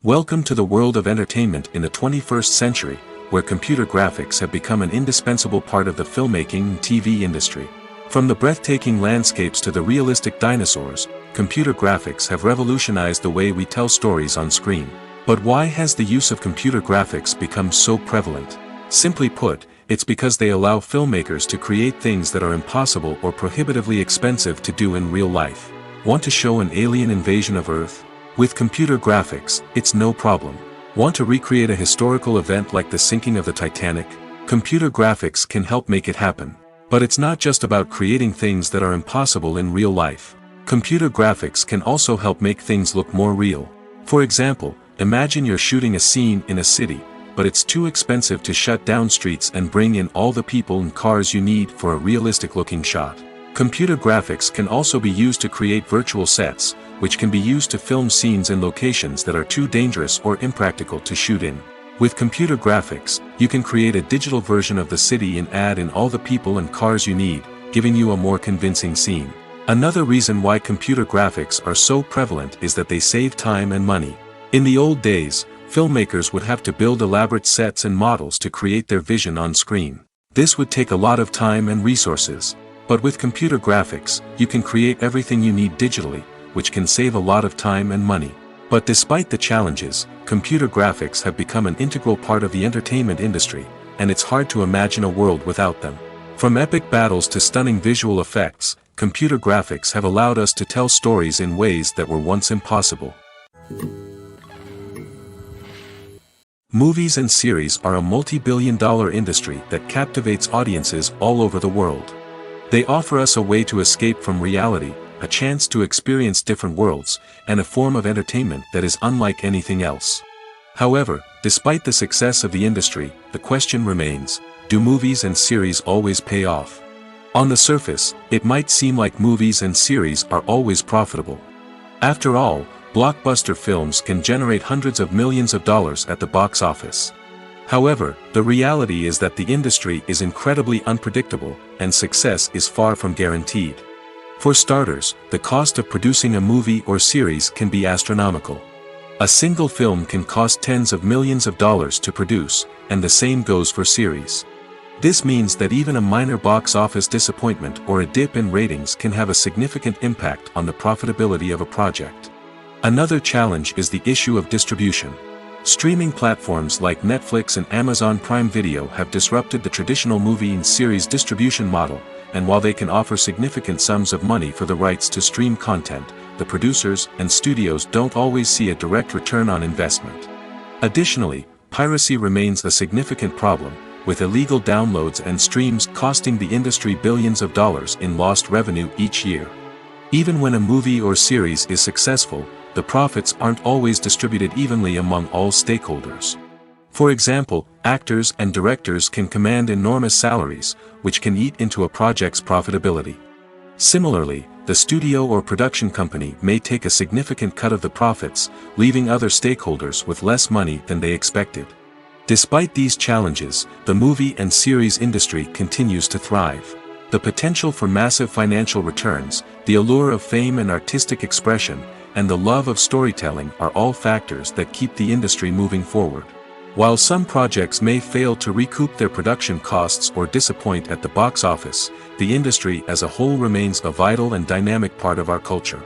Welcome to the world of entertainment in the 21st century, where computer graphics have become an indispensable part of the filmmaking and TV industry. From the breathtaking landscapes to the realistic dinosaurs, computer graphics have revolutionized the way we tell stories on screen. But why has the use of computer graphics become so prevalent? Simply put, it's because they allow filmmakers to create things that are impossible or prohibitively expensive to do in real life. Want to show an alien invasion of Earth? With computer graphics, it's no problem. Want to recreate a historical event like the sinking of the Titanic? Computer graphics can help make it happen. But it's not just about creating things that are impossible in real life. Computer graphics can also help make things look more real. For example, imagine you're shooting a scene in a city, but it's too expensive to shut down streets and bring in all the people and cars you need for a realistic-looking shot. Computer graphics can also be used to create virtual sets, which can be used to film scenes in locations that are too dangerous or impractical to shoot in. With computer graphics, you can create a digital version of the city and add in all the people and cars you need, giving you a more convincing scene. Another reason why computer graphics are so prevalent is that they save time and money. In the old days, filmmakers would have to build elaborate sets and models to create their vision on screen. This would take a lot of time and resources. But with computer graphics, you can create everything you need digitally, which can save a lot of time and money. But despite the challenges, computer graphics have become an integral part of the entertainment industry, and it's hard to imagine a world without them. From epic battles to stunning visual effects, computer graphics have allowed us to tell stories in ways that were once impossible. Movies and series are a multi-billion-dollar industry that captivates audiences all over the world. They offer us a way to escape from reality, a chance to experience different worlds, and a form of entertainment that is unlike anything else. However, despite the success of the industry, the question remains, do movies and series always pay off? On the surface, it might seem like movies and series are always profitable. After all, blockbuster films can generate hundreds of millions of dollars at the box office. However, the reality is that the industry is incredibly unpredictable, and success is far from guaranteed. For starters, the cost of producing a movie or series can be astronomical. A single film can cost tens of millions of dollars to produce, and the same goes for series. This means that even a minor box office disappointment or a dip in ratings can have a significant impact on the profitability of a project. Another challenge is the issue of distribution. Streaming platforms like Netflix and Amazon Prime Video have disrupted the traditional movie and series distribution model, and while they can offer significant sums of money for the rights to stream content, the producers and studios don't always see a direct return on investment. Additionally, piracy remains a significant problem, with illegal downloads and streams costing the industry billions of dollars in lost revenue each year. Even when a movie or series is successful, the profits aren't always distributed evenly among all stakeholders. For example, actors and directors can command enormous salaries, which can eat into a project's profitability. Similarly, the studio or production company may take a significant cut of the profits, leaving other stakeholders with less money than they expected. Despite these challenges, the movie and series industry continues to thrive. The potential for massive financial returns, the allure of fame and artistic expression, and the love of storytelling are all factors that keep the industry moving forward. While some projects may fail to recoup their production costs or disappoint at the box office, the industry as a whole remains a vital and dynamic part of our culture.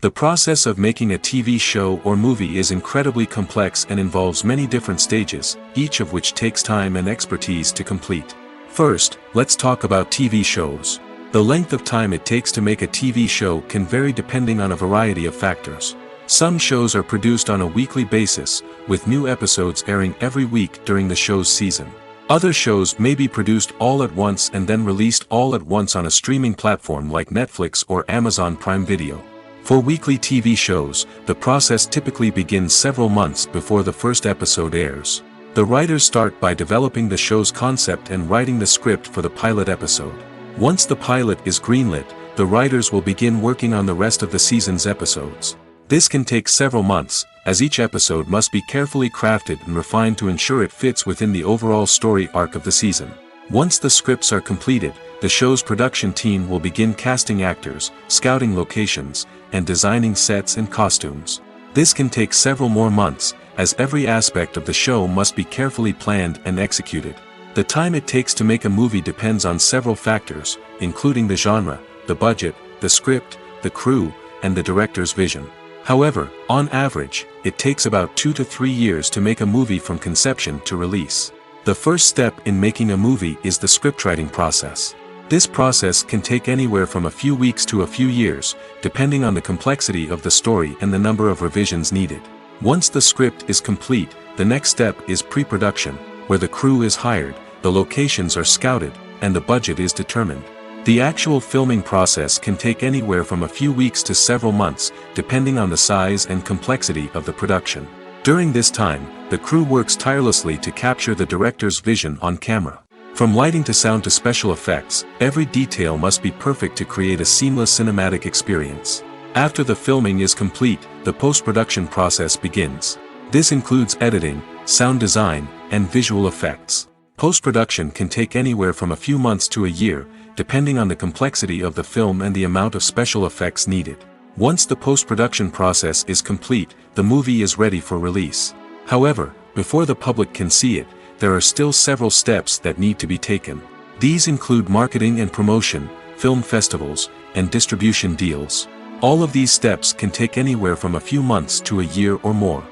The process of making a TV show or movie is incredibly complex and involves many different stages, each of which takes time and expertise to complete. First, let's talk about TV shows. The length of time it takes to make a TV show can vary depending on a variety of factors. Some shows are produced on a weekly basis, with new episodes airing every week during the show's season. Other shows may be produced all at once and then released all at once on a streaming platform like Netflix or Amazon Prime Video. For weekly TV shows, the process typically begins several months before the first episode airs. The writers start by developing the show's concept and writing the script for the pilot episode. Once the pilot is greenlit, the writers will begin working on the rest of the season's episodes. This can take several months, as each episode must be carefully crafted and refined to ensure it fits within the overall story arc of the season. Once the scripts are completed, the show's production team will begin casting actors, scouting locations, and designing sets and costumes. This can take several more months, as every aspect of the show must be carefully planned and executed. The time it takes to make a movie depends on several factors, including the genre, the budget, the script, the crew, and the director's vision. However, on average, it takes about 2 to 3 years to make a movie from conception to release. The first step in making a movie is the scriptwriting process. This process can take anywhere from a few weeks to a few years, depending on the complexity of the story and the number of revisions needed. Once the script is complete, the next step is pre-production, where the crew is hired, the locations are scouted, and the budget is determined. The actual filming process can take anywhere from a few weeks to several months, depending on the size and complexity of the production. During this time, the crew works tirelessly to capture the director's vision on camera. From lighting to sound to special effects, every detail must be perfect to create a seamless cinematic experience. After the filming is complete, the post-production process begins. This includes editing, sound design, and visual effects. Post-production can take anywhere from a few months to a year, depending on the complexity of the film and the amount of special effects needed. Once the post-production process is complete, the movie is ready for release. However, before the public can see it, there are still several steps that need to be taken. These include marketing and promotion, film festivals, and distribution deals. All of these steps can take anywhere from a few months to a year or more.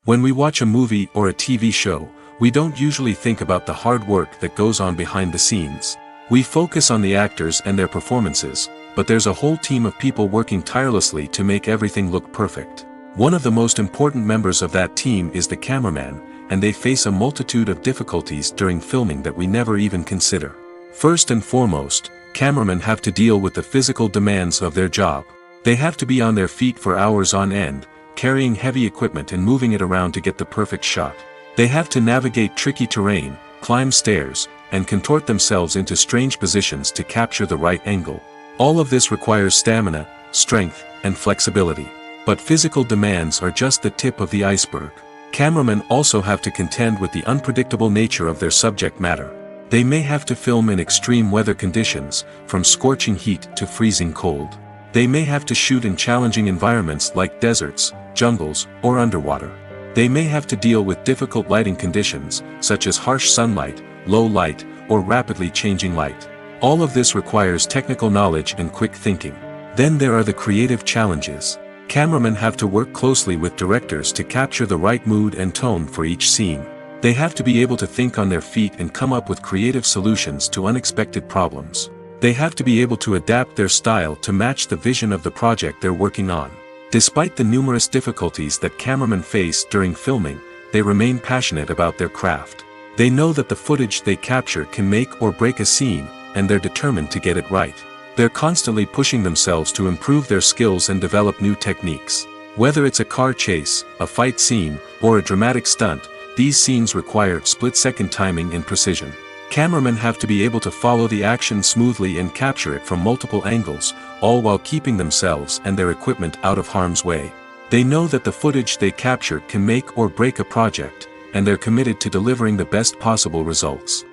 When we watch a movie or a TV show, we don't usually think about the hard work that goes on behind the scenes. We focus on the actors and their performances, but there's a whole team of people working tirelessly to make everything look perfect. One of the most important members of that team is the cameraman, and they face a multitude of difficulties during filming that we never even consider. First and foremost, cameramen have to deal with the physical demands of their job. They have to be on their feet for hours on end, carrying heavy equipment and moving it around to get the perfect shot. They have to navigate tricky terrain, climb stairs, and contort themselves into strange positions to capture the right angle. All of this requires stamina, strength, and flexibility. But physical demands are just the tip of the iceberg. Cameramen also have to contend with the unpredictable nature of their subject matter. They may have to film in extreme weather conditions, from scorching heat to freezing cold. They may have to shoot in challenging environments like deserts, jungles, or underwater. They may have to deal with difficult lighting conditions, such as harsh sunlight, low light, or rapidly changing light. All of this requires technical knowledge and quick thinking. Then there are the creative challenges. Cameramen have to work closely with directors to capture the right mood and tone for each scene. They have to be able to think on their feet and come up with creative solutions to unexpected problems. They have to be able to adapt their style to match the vision of the project they're working on. Despite the numerous difficulties that cameramen face during filming, they remain passionate about their craft. They know that the footage they capture can make or break a scene, and they're determined to get it right. They're constantly pushing themselves to improve their skills and develop new techniques. Whether it's a car chase, a fight scene, or a dramatic stunt, these scenes require split-second timing and precision. Cameramen have to be able to follow the action smoothly and capture it from multiple angles, all while keeping themselves and their equipment out of harm's way. They know that the footage they capture can make or break a project, and they're committed to delivering the best possible results.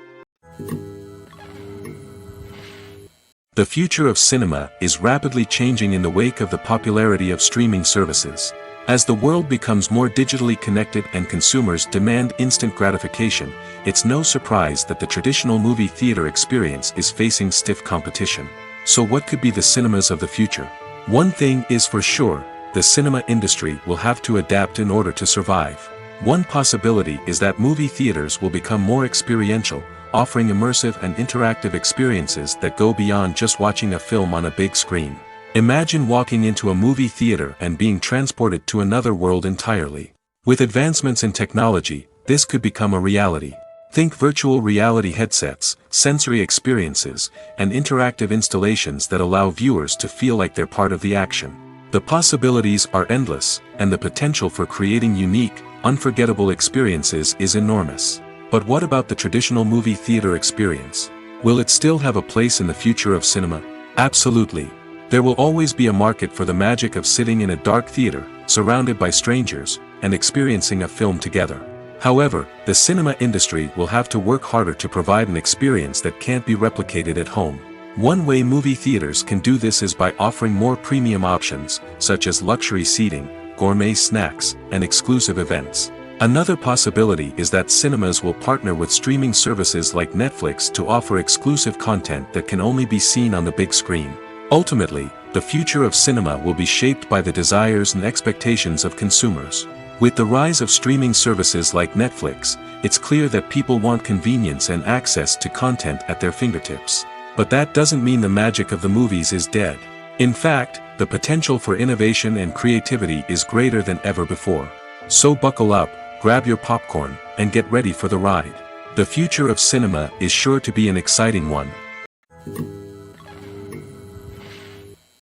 The future of cinema is rapidly changing in the wake of the popularity of streaming services. As the world becomes more digitally connected and consumers demand instant gratification, it's no surprise that the traditional movie theater experience is facing stiff competition. So what could be the cinemas of the future? One thing is for sure, the cinema industry will have to adapt in order to survive. One possibility is that movie theaters will become more experiential, offering immersive and interactive experiences that go beyond just watching a film on a big screen. Imagine walking into a movie theater and being transported to another world entirely. With advancements in technology, this could become a reality. Think virtual reality headsets, sensory experiences, and interactive installations that allow viewers to feel like they're part of the action. The possibilities are endless, and the potential for creating unique, unforgettable experiences is enormous. But what about the traditional movie theater experience? Will it still have a place in the future of cinema? Absolutely. There will always be a market for the magic of sitting in a dark theater, surrounded by strangers, and experiencing a film together. However, the cinema industry will have to work harder to provide an experience that can't be replicated at home. One way movie theaters can do this is by offering more premium options, such as luxury seating, gourmet snacks, and exclusive events. Another possibility is that cinemas will partner with streaming services like Netflix to offer exclusive content that can only be seen on the big screen. Ultimately, the future of cinema will be shaped by the desires and expectations of consumers. With the rise of streaming services like Netflix, it's clear that people want convenience and access to content at their fingertips. But that doesn't mean the magic of the movies is dead. In fact, the potential for innovation and creativity is greater than ever before. So buckle up, grab your popcorn, and get ready for the ride. The future of cinema is sure to be an exciting one.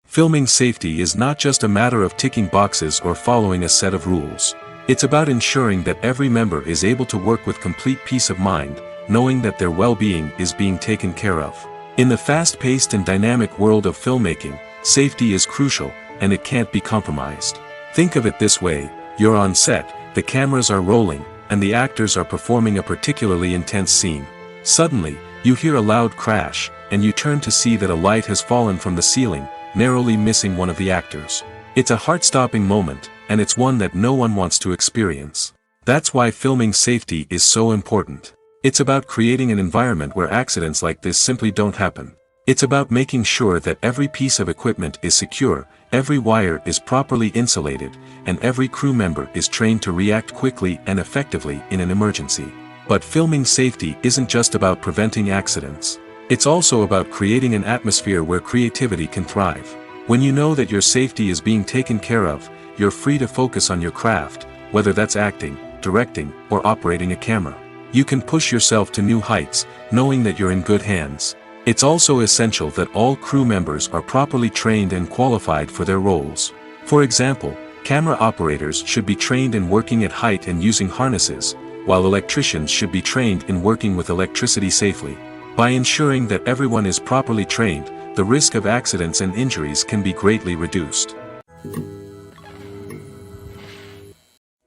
Filming safety is not just a matter of ticking boxes or following a set of rules. It's about ensuring that every member is able to work with complete peace of mind, knowing that their well-being is being taken care of. In the fast-paced and dynamic world of filmmaking, safety is crucial, and it can't be compromised. Think of it this way: you're on set, the cameras are rolling, and the actors are performing a particularly intense scene. Suddenly, you hear a loud crash, and you turn to see that a light has fallen from the ceiling, narrowly missing one of the actors. It's a heart-stopping moment, and it's one that no one wants to experience. That's why filming safety is so important. It's about creating an environment where accidents like this simply don't happen. It's about making sure that every piece of equipment is secure, every wire is properly insulated, and every crew member is trained to react quickly and effectively in an emergency. But filming safety isn't just about preventing accidents. It's also about creating an atmosphere where creativity can thrive. When you know that your safety is being taken care of, you're free to focus on your craft, whether that's acting, directing, or operating a camera. You can push yourself to new heights, knowing that you're in good hands. It's also essential that all crew members are properly trained and qualified for their roles. For example, camera operators should be trained in working at height and using harnesses, while electricians should be trained in working with electricity safely. By ensuring that everyone is properly trained, the risk of accidents and injuries can be greatly reduced.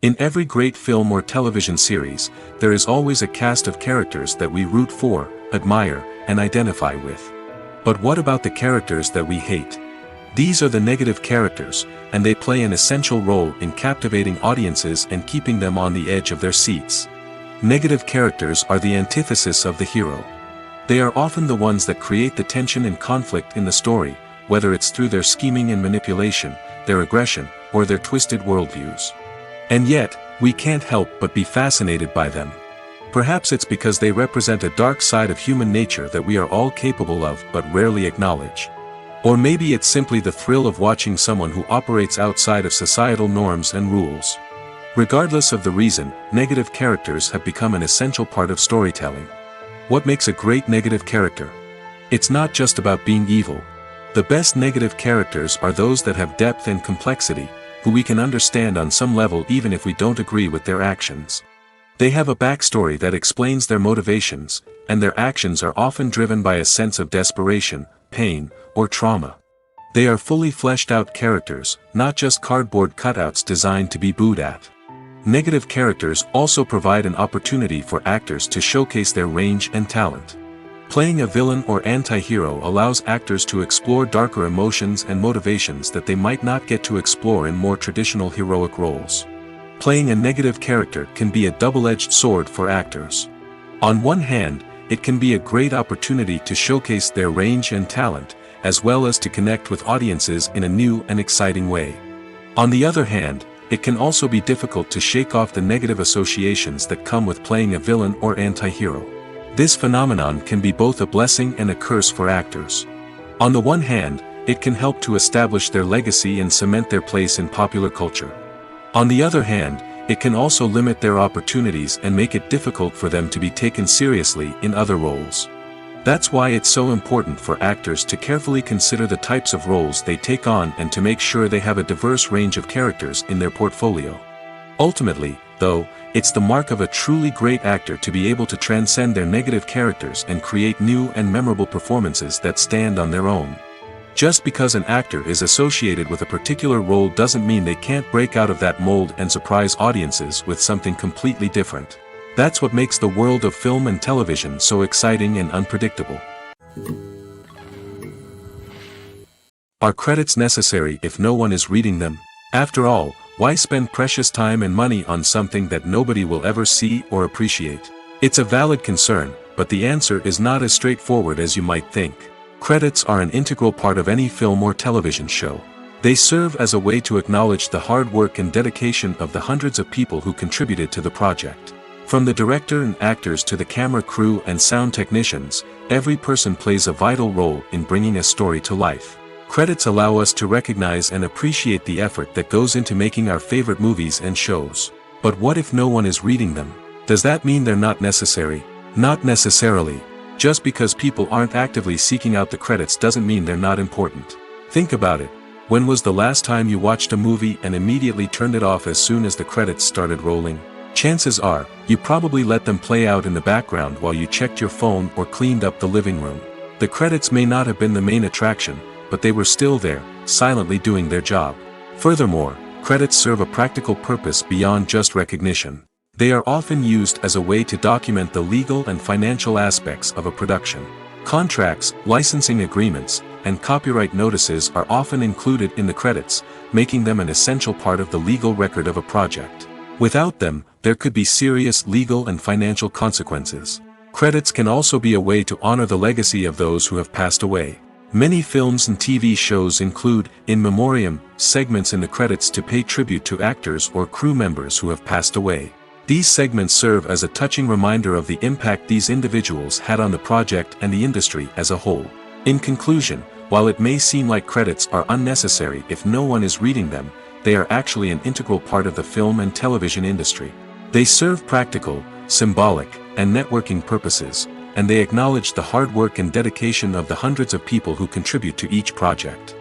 In every great film or television series, there is always a cast of characters that we root for, admire, and identify with. But what about the characters that we hate? These are the negative characters, and they play an essential role in captivating audiences and keeping them on the edge of their seats. Negative characters are the antithesis of the hero. They are often the ones that create the tension and conflict in the story, whether it's through their scheming and manipulation, their aggression, or their twisted worldviews. And yet, we can't help but be fascinated by them. Perhaps it's because they represent a dark side of human nature that we are all capable of but rarely acknowledge. Or maybe it's simply the thrill of watching someone who operates outside of societal norms and rules. Regardless of the reason, negative characters have become an essential part of storytelling. What makes a great negative character? It's not just about being evil. The best negative characters are those that have depth and complexity, who we can understand on some level even if we don't agree with their actions. They have a backstory that explains their motivations, and their actions are often driven by a sense of desperation, pain, or trauma. They are fully fleshed out characters, not just cardboard cutouts designed to be booed at. Negative characters also provide an opportunity for actors to showcase their range and talent. Playing a villain or anti-hero allows actors to explore darker emotions and motivations that they might not get to explore in more traditional heroic roles. Playing a negative character can be a double-edged sword for actors. On one hand, it can be a great opportunity to showcase their range and talent, as well as to connect with audiences in a new and exciting way. On the other hand, it can also be difficult to shake off the negative associations that come with playing a villain or anti-hero. This phenomenon can be both a blessing and a curse for actors. On the one hand, it can help to establish their legacy and cement their place in popular culture. On the other hand, it can also limit their opportunities and make it difficult for them to be taken seriously in other roles. That's why it's so important for actors to carefully consider the types of roles they take on and to make sure they have a diverse range of characters in their portfolio. Ultimately, though, it's the mark of a truly great actor to be able to transcend their negative characters and create new and memorable performances that stand on their own. Just because an actor is associated with a particular role doesn't mean they can't break out of that mold and surprise audiences with something completely different. That's what makes the world of film and television so exciting and unpredictable. Are credits necessary if no one is reading them? After all, why spend precious time and money on something that nobody will ever see or appreciate? It's a valid concern, but the answer is not as straightforward as you might think. Credits are an integral part of any film or television show. They serve as a way to acknowledge the hard work and dedication of the hundreds of people who contributed to the project. From the director and actors to the camera crew and sound technicians, every person plays a vital role in bringing a story to life. Credits allow us to recognize and appreciate the effort that goes into making our favorite movies and shows. But what if no one is reading them? Does that mean they're not necessary? Not necessarily. Just because people aren't actively seeking out the credits doesn't mean they're not important. Think about it. When was the last time you watched a movie and immediately turned it off as soon as the credits started rolling? Chances are, you probably let them play out in the background while you checked your phone or cleaned up the living room. The credits may not have been the main attraction, but they were still there, silently doing their job. Furthermore, credits serve a practical purpose beyond just recognition. They are often used as a way to document the legal and financial aspects of a production. Contracts, licensing agreements, and copyright notices are often included in the credits, making them an essential part of the legal record of a project. Without them, there could be serious legal and financial consequences. Credits can also be a way to honor the legacy of those who have passed away. Many films and TV shows include, in memoriam, segments in the credits to pay tribute to actors or crew members who have passed away. These segments serve as a touching reminder of the impact these individuals had on the project and the industry as a whole. In conclusion, while it may seem like credits are unnecessary if no one is reading them, they are actually an integral part of the film and television industry. They serve practical, symbolic, and networking purposes, and they acknowledge the hard work and dedication of the hundreds of people who contribute to each project.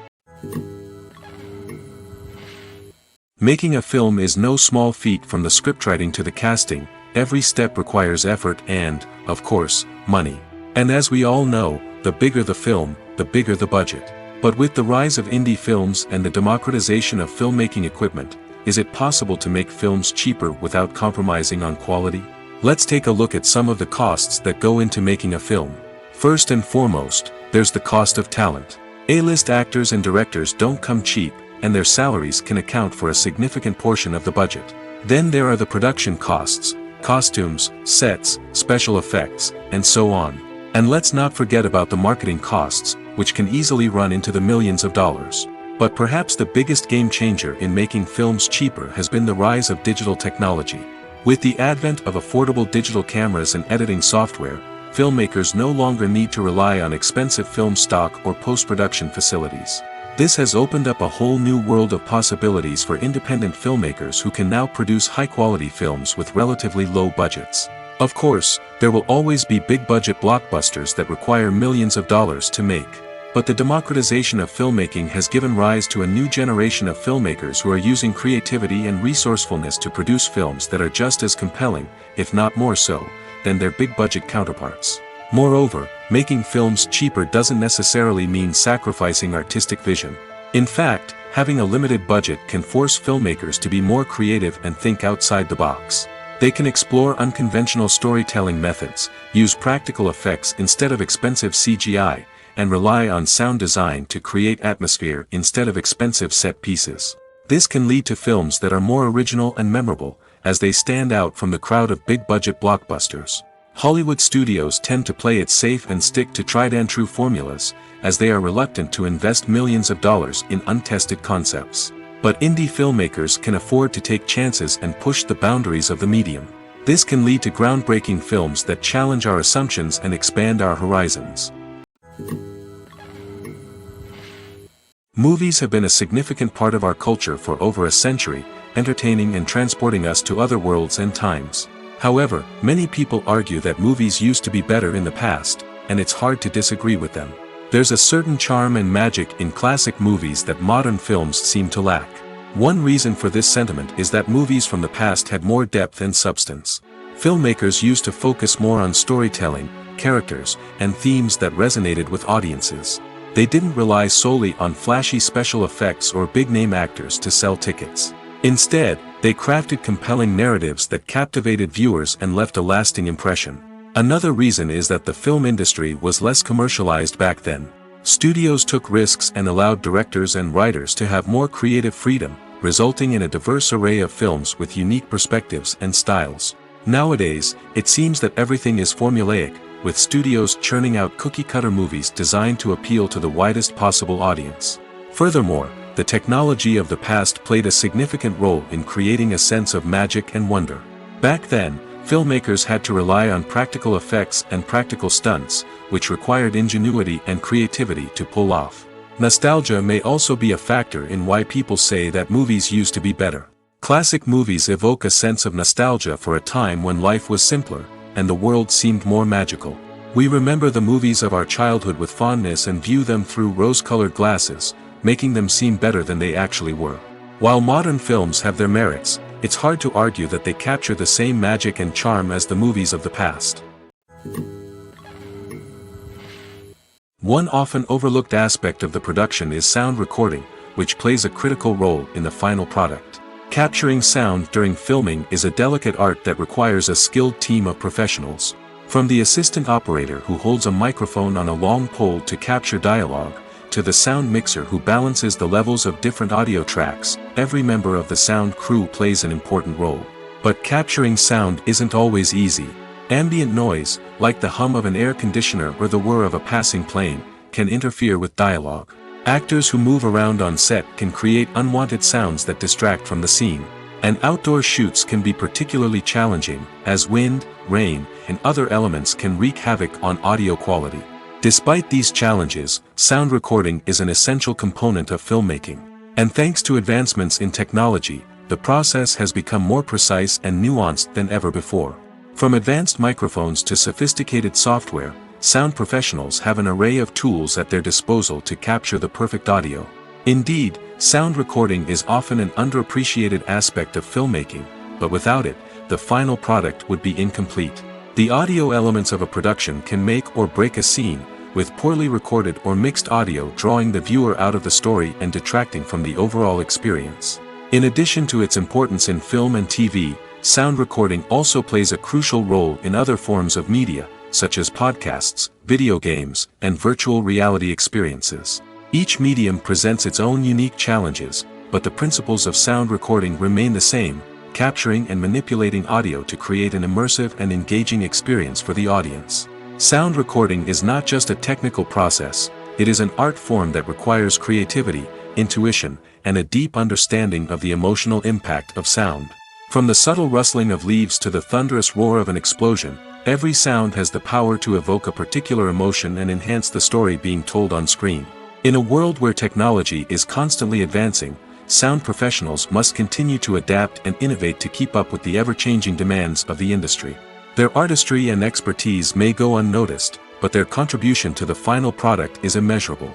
Making a film is no small feat. From the scriptwriting to the casting, every step requires effort and, of course, money. And as we all know, the bigger the film, the bigger the budget. But with the rise of indie films and the democratization of filmmaking equipment, is it possible to make films cheaper without compromising on quality? Let's take a look at some of the costs that go into making a film. First and foremost, there's the cost of talent. A-list actors and directors don't come cheap, and their salaries can account for a significant portion of the budget. Then there are the production costs, costumes, sets, special effects, and so on. And let's not forget about the marketing costs, which can easily run into the millions of dollars. But perhaps the biggest game changer in making films cheaper has been the rise of digital technology. With the advent of affordable digital cameras and editing software, filmmakers no longer need to rely on expensive film stock or post-production facilities. This has opened up a whole new world of possibilities for independent filmmakers who can now produce high-quality films with relatively low budgets. Of course, there will always be big-budget blockbusters that require millions of dollars to make. But the democratization of filmmaking has given rise to a new generation of filmmakers who are using creativity and resourcefulness to produce films that are just as compelling, if not more so, than their big-budget counterparts. Moreover, making films cheaper doesn't necessarily mean sacrificing artistic vision. In fact, having a limited budget can force filmmakers to be more creative and think outside the box. They can explore unconventional storytelling methods, use practical effects instead of expensive CGI, and rely on sound design to create atmosphere instead of expensive set pieces. This can lead to films that are more original and memorable, as they stand out from the crowd of big-budget blockbusters. Hollywood studios tend to play it safe and stick to tried-and-true formulas, as they are reluctant to invest millions of dollars in untested concepts. But indie filmmakers can afford to take chances and push the boundaries of the medium. This can lead to groundbreaking films that challenge our assumptions and expand our horizons. Movies have been a significant part of our culture for over a century, entertaining and transporting us to other worlds and times. However, many people argue that movies used to be better in the past, and it's hard to disagree with them. There's a certain charm and magic in classic movies that modern films seem to lack. One reason for this sentiment is that movies from the past had more depth and substance. Filmmakers used to focus more on storytelling, characters, and themes that resonated with audiences. They didn't rely solely on flashy special effects or big-name actors to sell tickets. Instead, they crafted compelling narratives that captivated viewers and left a lasting impression. Another reason is that the film industry was less commercialized back then. Studios took risks and allowed directors and writers to have more creative freedom, resulting in a diverse array of films with unique perspectives and styles. Nowadays, it seems that everything is formulaic, with studios churning out cookie-cutter movies designed to appeal to the widest possible audience. Furthermore, the technology of the past played a significant role in creating a sense of magic and wonder. Back then, filmmakers had to rely on practical effects and practical stunts, which required ingenuity and creativity to pull off. Nostalgia may also be a factor in why people say that movies used to be better. Classic movies evoke a sense of nostalgia for a time when life was simpler, and the world seemed more magical. We remember the movies of our childhood with fondness and view them through rose-colored glasses, making them seem better than they actually were. While modern films have their merits, it's hard to argue that they capture the same magic and charm as the movies of the past. One often overlooked aspect of the production is sound recording, which plays a critical role in the final product. Capturing sound during filming is a delicate art that requires a skilled team of professionals. From the assistant operator who holds a microphone on a long pole to capture dialogue, to the sound mixer who balances the levels of different audio tracks, every member of the sound crew plays an important role. But capturing sound isn't always easy. Ambient noise, like the hum of an air conditioner or the whir of a passing plane, can interfere with dialogue. Actors who move around on set can create unwanted sounds that distract from the scene. And outdoor shoots can be particularly challenging, as wind, rain, and other elements can wreak havoc on audio quality. Despite these challenges, sound recording is an essential component of filmmaking. And thanks to advancements in technology, the process has become more precise and nuanced than ever before. From advanced microphones to sophisticated software, sound professionals have an array of tools at their disposal to capture the perfect audio. Indeed, sound recording is often an underappreciated aspect of filmmaking, but without it, the final product would be incomplete. The audio elements of a production can make or break a scene, with poorly recorded or mixed audio drawing the viewer out of the story and detracting from the overall experience. In addition to its importance in film and TV, sound recording also plays a crucial role in other forms of media, such as podcasts, video games, and virtual reality experiences. Each medium presents its own unique challenges, but the principles of sound recording remain the same, capturing and manipulating audio to create an immersive and engaging experience for the audience. Sound recording is not just a technical process, it is an art form that requires creativity, intuition, and a deep understanding of the emotional impact of sound. From the subtle rustling of leaves to the thunderous roar of an explosion, every sound has the power to evoke a particular emotion and enhance the story being told on screen. In a world where technology is constantly advancing, sound professionals must continue to adapt and innovate to keep up with the ever-changing demands of the industry. Their artistry and expertise may go unnoticed, but their contribution to the final product is immeasurable.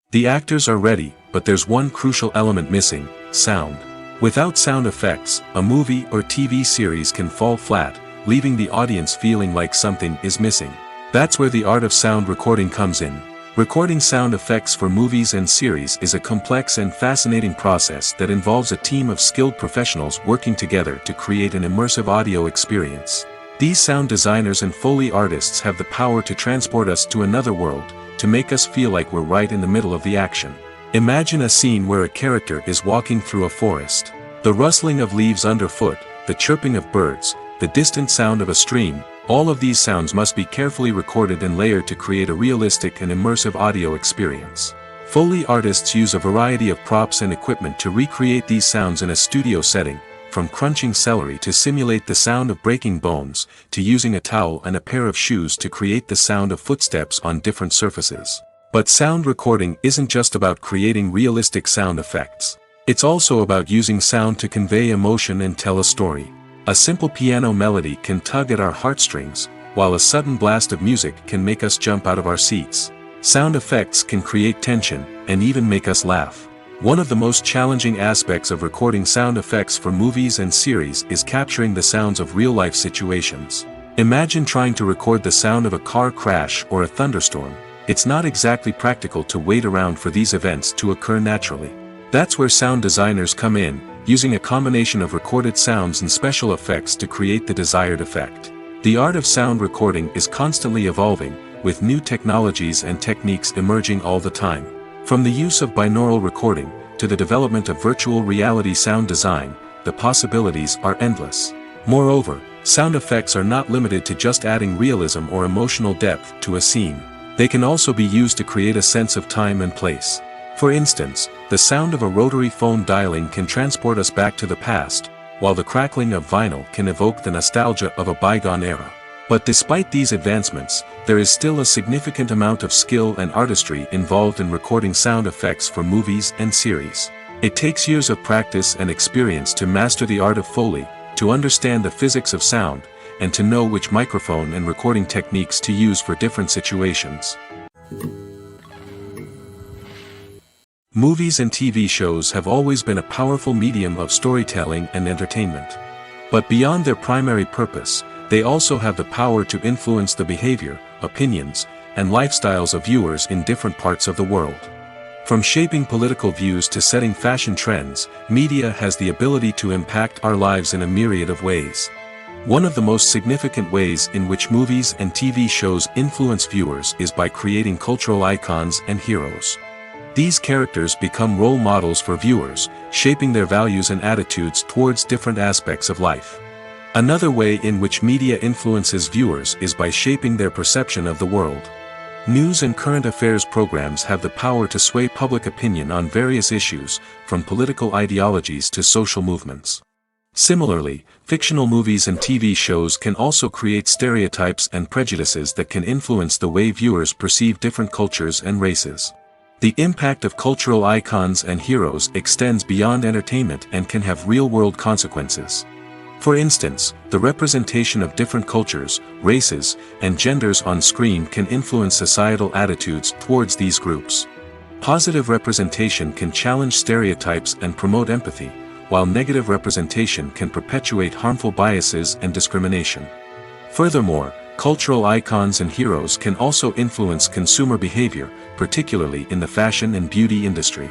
The actors are ready, but there's one crucial element missing: sound. Without sound effects, a movie or TV series can fall flat, leaving the audience feeling like something is missing. That's where the art of sound recording comes in. Recording sound effects for movies and series is a complex and fascinating process that involves a team of skilled professionals working together to create an immersive audio experience. These sound designers and Foley artists have the power to transport us to another world, to make us feel like we're right in the middle of the action. Imagine a scene where a character is walking through a forest. The rustling of leaves underfoot, the chirping of birds, the distant sound of a stream, all of these sounds must be carefully recorded and layered to create a realistic and immersive audio experience. Foley artists use a variety of props and equipment to recreate these sounds in a studio setting, from crunching celery to simulate the sound of breaking bones, to using a towel and a pair of shoes to create the sound of footsteps on different surfaces. But sound recording isn't just about creating realistic sound effects. It's also about using sound to convey emotion and tell a story. A simple piano melody can tug at our heartstrings, while a sudden blast of music can make us jump out of our seats. Sound effects can create tension, and even make us laugh. One of the most challenging aspects of recording sound effects for movies and series is capturing the sounds of real-life situations. Imagine trying to record the sound of a car crash or a thunderstorm. It's not exactly practical to wait around for these events to occur naturally. That's where sound designers come in, using a combination of recorded sounds and special effects to create the desired effect. The art of sound recording is constantly evolving, with new technologies and techniques emerging all the time. From the use of binaural recording, to the development of virtual reality sound design, the possibilities are endless. Moreover, sound effects are not limited to just adding realism or emotional depth to a scene. They can also be used to create a sense of time and place. For instance, the sound of a rotary phone dialing can transport us back to the past, while the crackling of vinyl can evoke the nostalgia of a bygone era. But despite these advancements, there is still a significant amount of skill and artistry involved in recording sound effects for movies and series. It takes years of practice and experience to master the art of Foley, to understand the physics of sound, and to know which microphone and recording techniques to use for different situations. Movies and TV shows have always been a powerful medium of storytelling and entertainment. But beyond their primary purpose, they also have the power to influence the behavior, opinions, and lifestyles of viewers in different parts of the world. From shaping political views to setting fashion trends, media has the ability to impact our lives in a myriad of ways. One of the most significant ways in which movies and TV shows influence viewers is by creating cultural icons and heroes. These characters become role models for viewers, shaping their values and attitudes towards different aspects of life. Another way in which media influences viewers is by shaping their perception of the world. News and current affairs programs have the power to sway public opinion on various issues, from political ideologies to social movements. Similarly, fictional movies and TV shows can also create stereotypes and prejudices that can influence the way viewers perceive different cultures and races. The impact of cultural icons and heroes extends beyond entertainment and can have real-world consequences. For instance, the representation of different cultures, races, and genders on screen can influence societal attitudes towards these groups. Positive representation can challenge stereotypes and promote empathy, while negative representation can perpetuate harmful biases and discrimination. Furthermore, cultural icons and heroes can also influence consumer behavior, particularly in the fashion and beauty industry.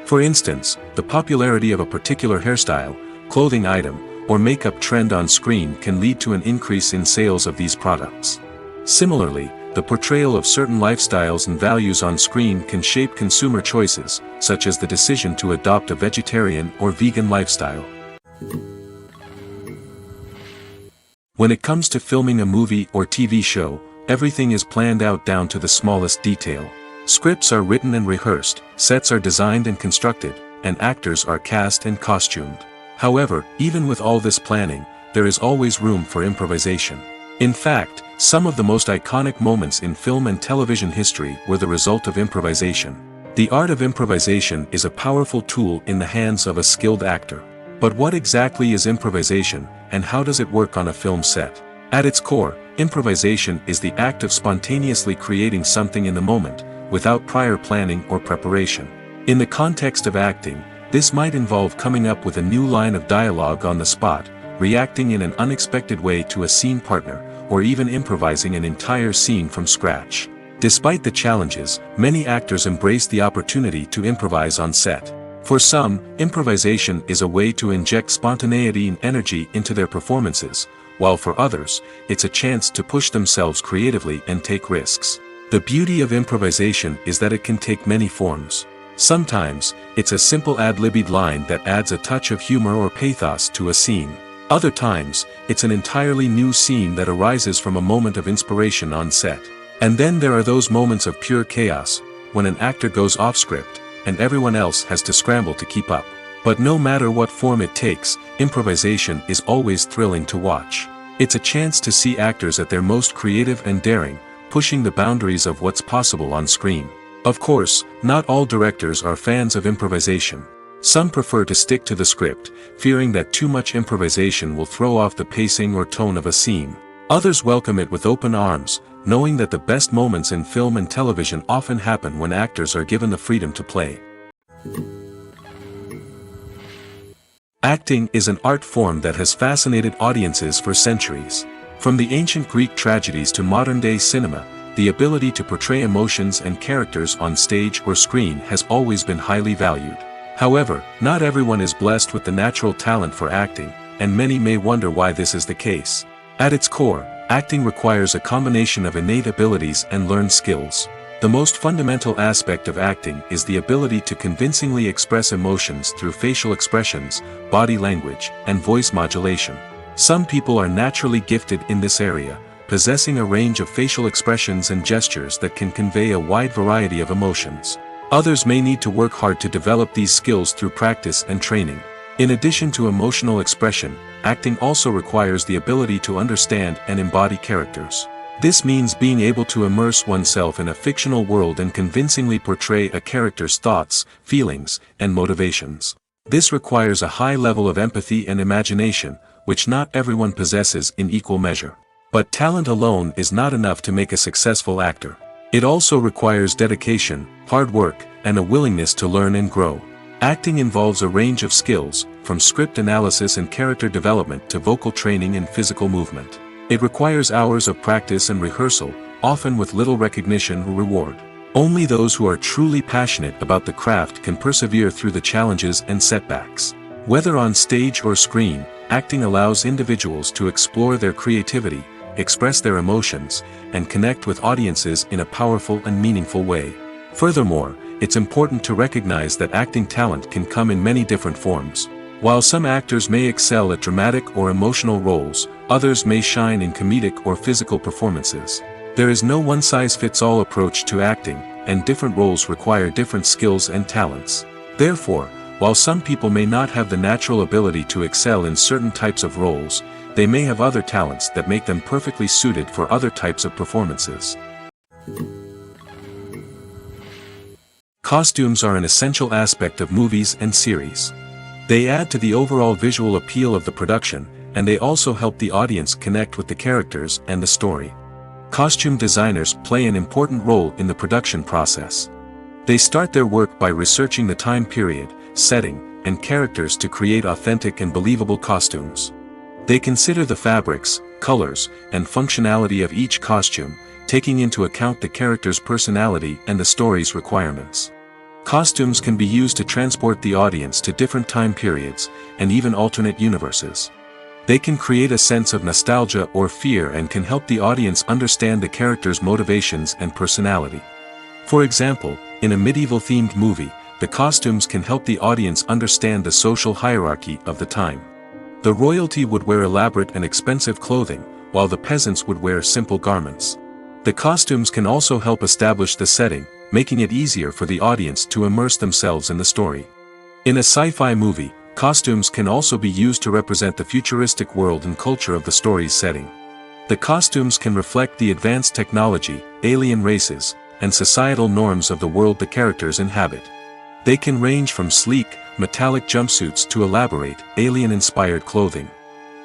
For instance, the popularity of a particular hairstyle, clothing item, or makeup trend on screen can lead to an increase in sales of these products. Similarly, the portrayal of certain lifestyles and values on screen can shape consumer choices, such as the decision to adopt a vegetarian or vegan lifestyle. When it comes to filming a movie or TV show, everything is planned out down to the smallest detail. Scripts are written and rehearsed, sets are designed and constructed, and actors are cast and costumed. However, even with all this planning, there is always room for improvisation. In fact, some of the most iconic moments in film and television history were the result of improvisation. The art of improvisation is a powerful tool in the hands of a skilled actor. But what exactly is improvisation, and how does it work on a film set? At its core, improvisation is the act of spontaneously creating something in the moment, without prior planning or preparation. In the context of acting, this might involve coming up with a new line of dialogue on the spot, reacting in an unexpected way to a scene partner, or even improvising an entire scene from scratch. Despite the challenges, many actors embrace the opportunity to improvise on set. For some, improvisation is a way to inject spontaneity and energy into their performances, while for others, it's a chance to push themselves creatively and take risks. The beauty of improvisation is that it can take many forms. Sometimes, it's a simple ad-libbed line that adds a touch of humor or pathos to a scene. Other times, it's an entirely new scene that arises from a moment of inspiration on set. And then there are those moments of pure chaos, when an actor goes off script, and everyone else has to scramble to keep up. But no matter what form it takes, improvisation is always thrilling to watch. It's a chance to see actors at their most creative and daring, pushing the boundaries of what's possible on screen. Of course, not all directors are fans of improvisation. Some prefer to stick to the script, fearing that too much improvisation will throw off the pacing or tone of a scene. Others welcome it with open arms, knowing that the best moments in film and television often happen when actors are given the freedom to play. Acting is an art form that has fascinated audiences for centuries. From the ancient Greek tragedies to modern-day cinema, the ability to portray emotions and characters on stage or screen has always been highly valued. However, not everyone is blessed with the natural talent for acting, and many may wonder why this is the case. At its core, acting requires a combination of innate abilities and learned skills. The most fundamental aspect of acting is the ability to convincingly express emotions through facial expressions, body language, and voice modulation. Some people are naturally gifted in this area, possessing a range of facial expressions and gestures that can convey a wide variety of emotions. Others may need to work hard to develop these skills through practice and training. In addition to emotional expression, acting also requires the ability to understand and embody characters. This means being able to immerse oneself in a fictional world and convincingly portray a character's thoughts, feelings, and motivations. This requires a high level of empathy and imagination, which not everyone possesses in equal measure. But talent alone is not enough to make a successful actor. It also requires dedication, hard work, and a willingness to learn and grow. Acting involves a range of skills, from script analysis and character development to vocal training and physical movement. It requires hours of practice and rehearsal, often with little recognition or reward. Only those who are truly passionate about the craft can persevere through the challenges and setbacks. Whether on stage or screen, acting allows individuals to explore their creativity, express their emotions, and connect with audiences in a powerful and meaningful way. Furthermore, it's important to recognize that acting talent can come in many different forms. While some actors may excel at dramatic or emotional roles, others may shine in comedic or physical performances. There is no one-size-fits-all approach to acting, and different roles require different skills and talents. Therefore, while some people may not have the natural ability to excel in certain types of roles, they may have other talents that make them perfectly suited for other types of performances. Costumes are an essential aspect of movies and series. They add to the overall visual appeal of the production, and they also help the audience connect with the characters and the story. Costume designers play an important role in the production process. They start their work by researching the time period, setting, and characters to create authentic and believable costumes. They consider the fabrics, colors, and functionality of each costume, taking into account the character's personality and the story's requirements. Costumes can be used to transport the audience to different time periods, and even alternate universes. They can create a sense of nostalgia or fear and can help the audience understand the character's motivations and personality. For example, in a medieval-themed movie, the costumes can help the audience understand the social hierarchy of the time. The royalty would wear elaborate and expensive clothing, while the peasants would wear simple garments. The costumes can also help establish the setting, making it easier for the audience to immerse themselves in the story. In a sci-fi movie, costumes can also be used to represent the futuristic world and culture of the story's setting. The costumes can reflect the advanced technology, alien races, and societal norms of the world the characters inhabit. They can range from sleek, metallic jumpsuits to elaborate, alien-inspired clothing.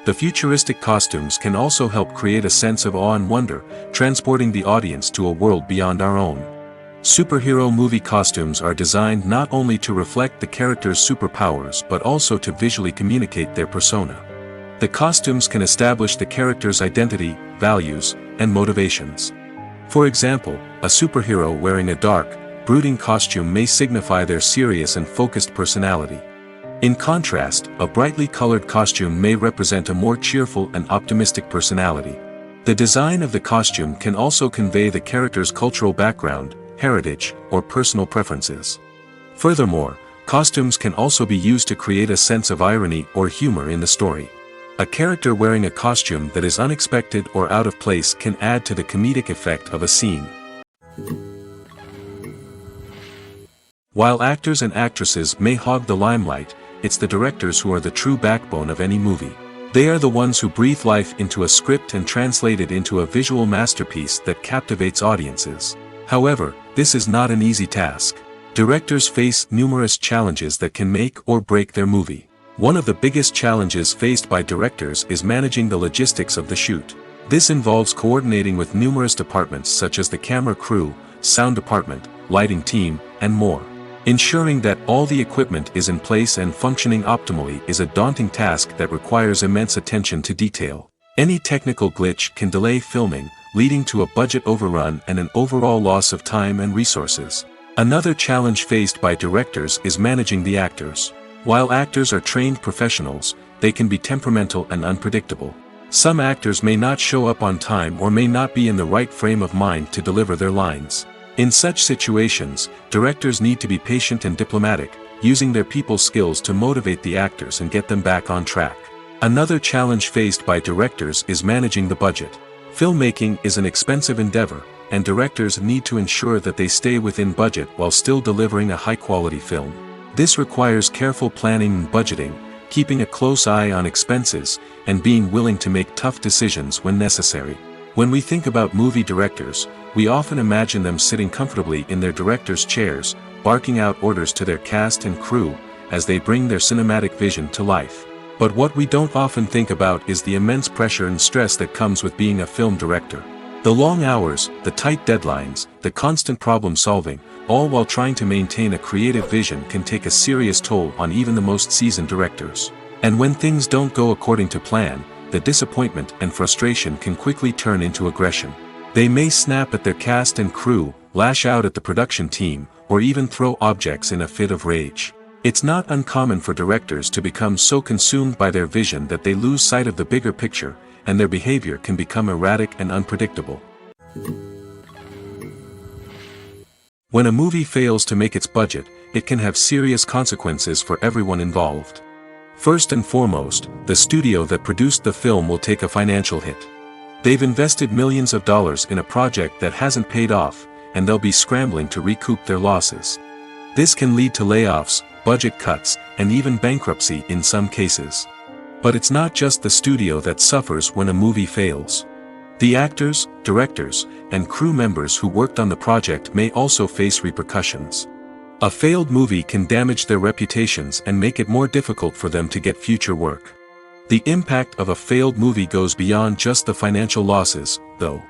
The futuristic costumes can also help create a sense of awe and wonder, transporting the audience to a world beyond our own. Superhero movie costumes are designed not only to reflect the character's superpowers but also to visually communicate their persona. The costumes can establish the character's identity, values, and motivations. For example, a superhero wearing a dark, brooding costume may signify their serious and focused personality. In contrast, a brightly colored costume may represent a more cheerful and optimistic personality. The design of the costume can also convey the character's cultural background, heritage, or personal preferences. Furthermore, costumes can also be used to create a sense of irony or humor in the story. A character wearing a costume that is unexpected or out of place can add to the comedic effect of a scene. While actors and actresses may hog the limelight, it's the directors who are the true backbone of any movie. They are the ones who breathe life into a script and translate it into a visual masterpiece that captivates audiences. However, this is not an easy task. Directors face numerous challenges that can make or break their movie. One of the biggest challenges faced by directors is managing the logistics of the shoot. This involves coordinating with numerous departments such as the camera crew, sound department, lighting team, and more. Ensuring that all the equipment is in place and functioning optimally is a daunting task that requires immense attention to detail. Any technical glitch can delay filming, leading to a budget overrun and an overall loss of time and resources. Another challenge faced by directors is managing the actors. While actors are trained professionals, they can be temperamental and unpredictable. Some actors may not show up on time or may not be in the right frame of mind to deliver their lines. In such situations, directors need to be patient and diplomatic, using their people skills to motivate the actors and get them back on track. Another challenge faced by directors is managing the budget. Filmmaking is an expensive endeavor, and directors need to ensure that they stay within budget while still delivering a high-quality film. This requires careful planning and budgeting, keeping a close eye on expenses, and being willing to make tough decisions when necessary. When we think about movie directors, we often imagine them sitting comfortably in their director's chairs, barking out orders to their cast and crew, as they bring their cinematic vision to life. But what we don't often think about is the immense pressure and stress that comes with being a film director. The long hours, the tight deadlines, the constant problem solving, all while trying to maintain a creative vision can take a serious toll on even the most seasoned directors. And when things don't go according to plan, the disappointment and frustration can quickly turn into aggression. They may snap at their cast and crew, lash out at the production team, or even throw objects in a fit of rage. It's not uncommon for directors to become so consumed by their vision that they lose sight of the bigger picture, and their behavior can become erratic and unpredictable. When a movie fails to make its budget, it can have serious consequences for everyone involved. First and foremost, the studio that produced the film will take a financial hit. They've invested millions of dollars in a project that hasn't paid off, and they'll be scrambling to recoup their losses. This can lead to layoffs, budget cuts, and even bankruptcy in some cases. But it's not just the studio that suffers when a movie fails. The actors, directors, and crew members who worked on the project may also face repercussions. A failed movie can damage their reputations and make it more difficult for them to get future work. The impact of a failed movie goes beyond just the financial losses, though.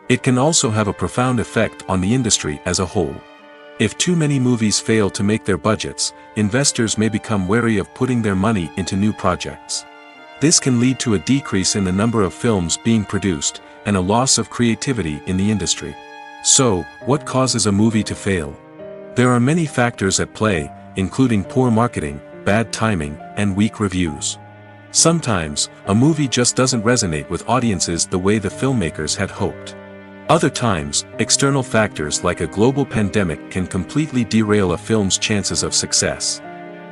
It can also have a profound effect on the industry as a whole. If too many movies fail to make their budgets, investors may become wary of putting their money into new projects. This can lead to a decrease in the number of films being produced, and a loss of creativity in the industry. So, what causes a movie to fail? There are many factors at play, including poor marketing, bad timing, and weak reviews. Sometimes, a movie just doesn't resonate with audiences the way the filmmakers had hoped. Other times, external factors like a global pandemic can completely derail a film's chances of success.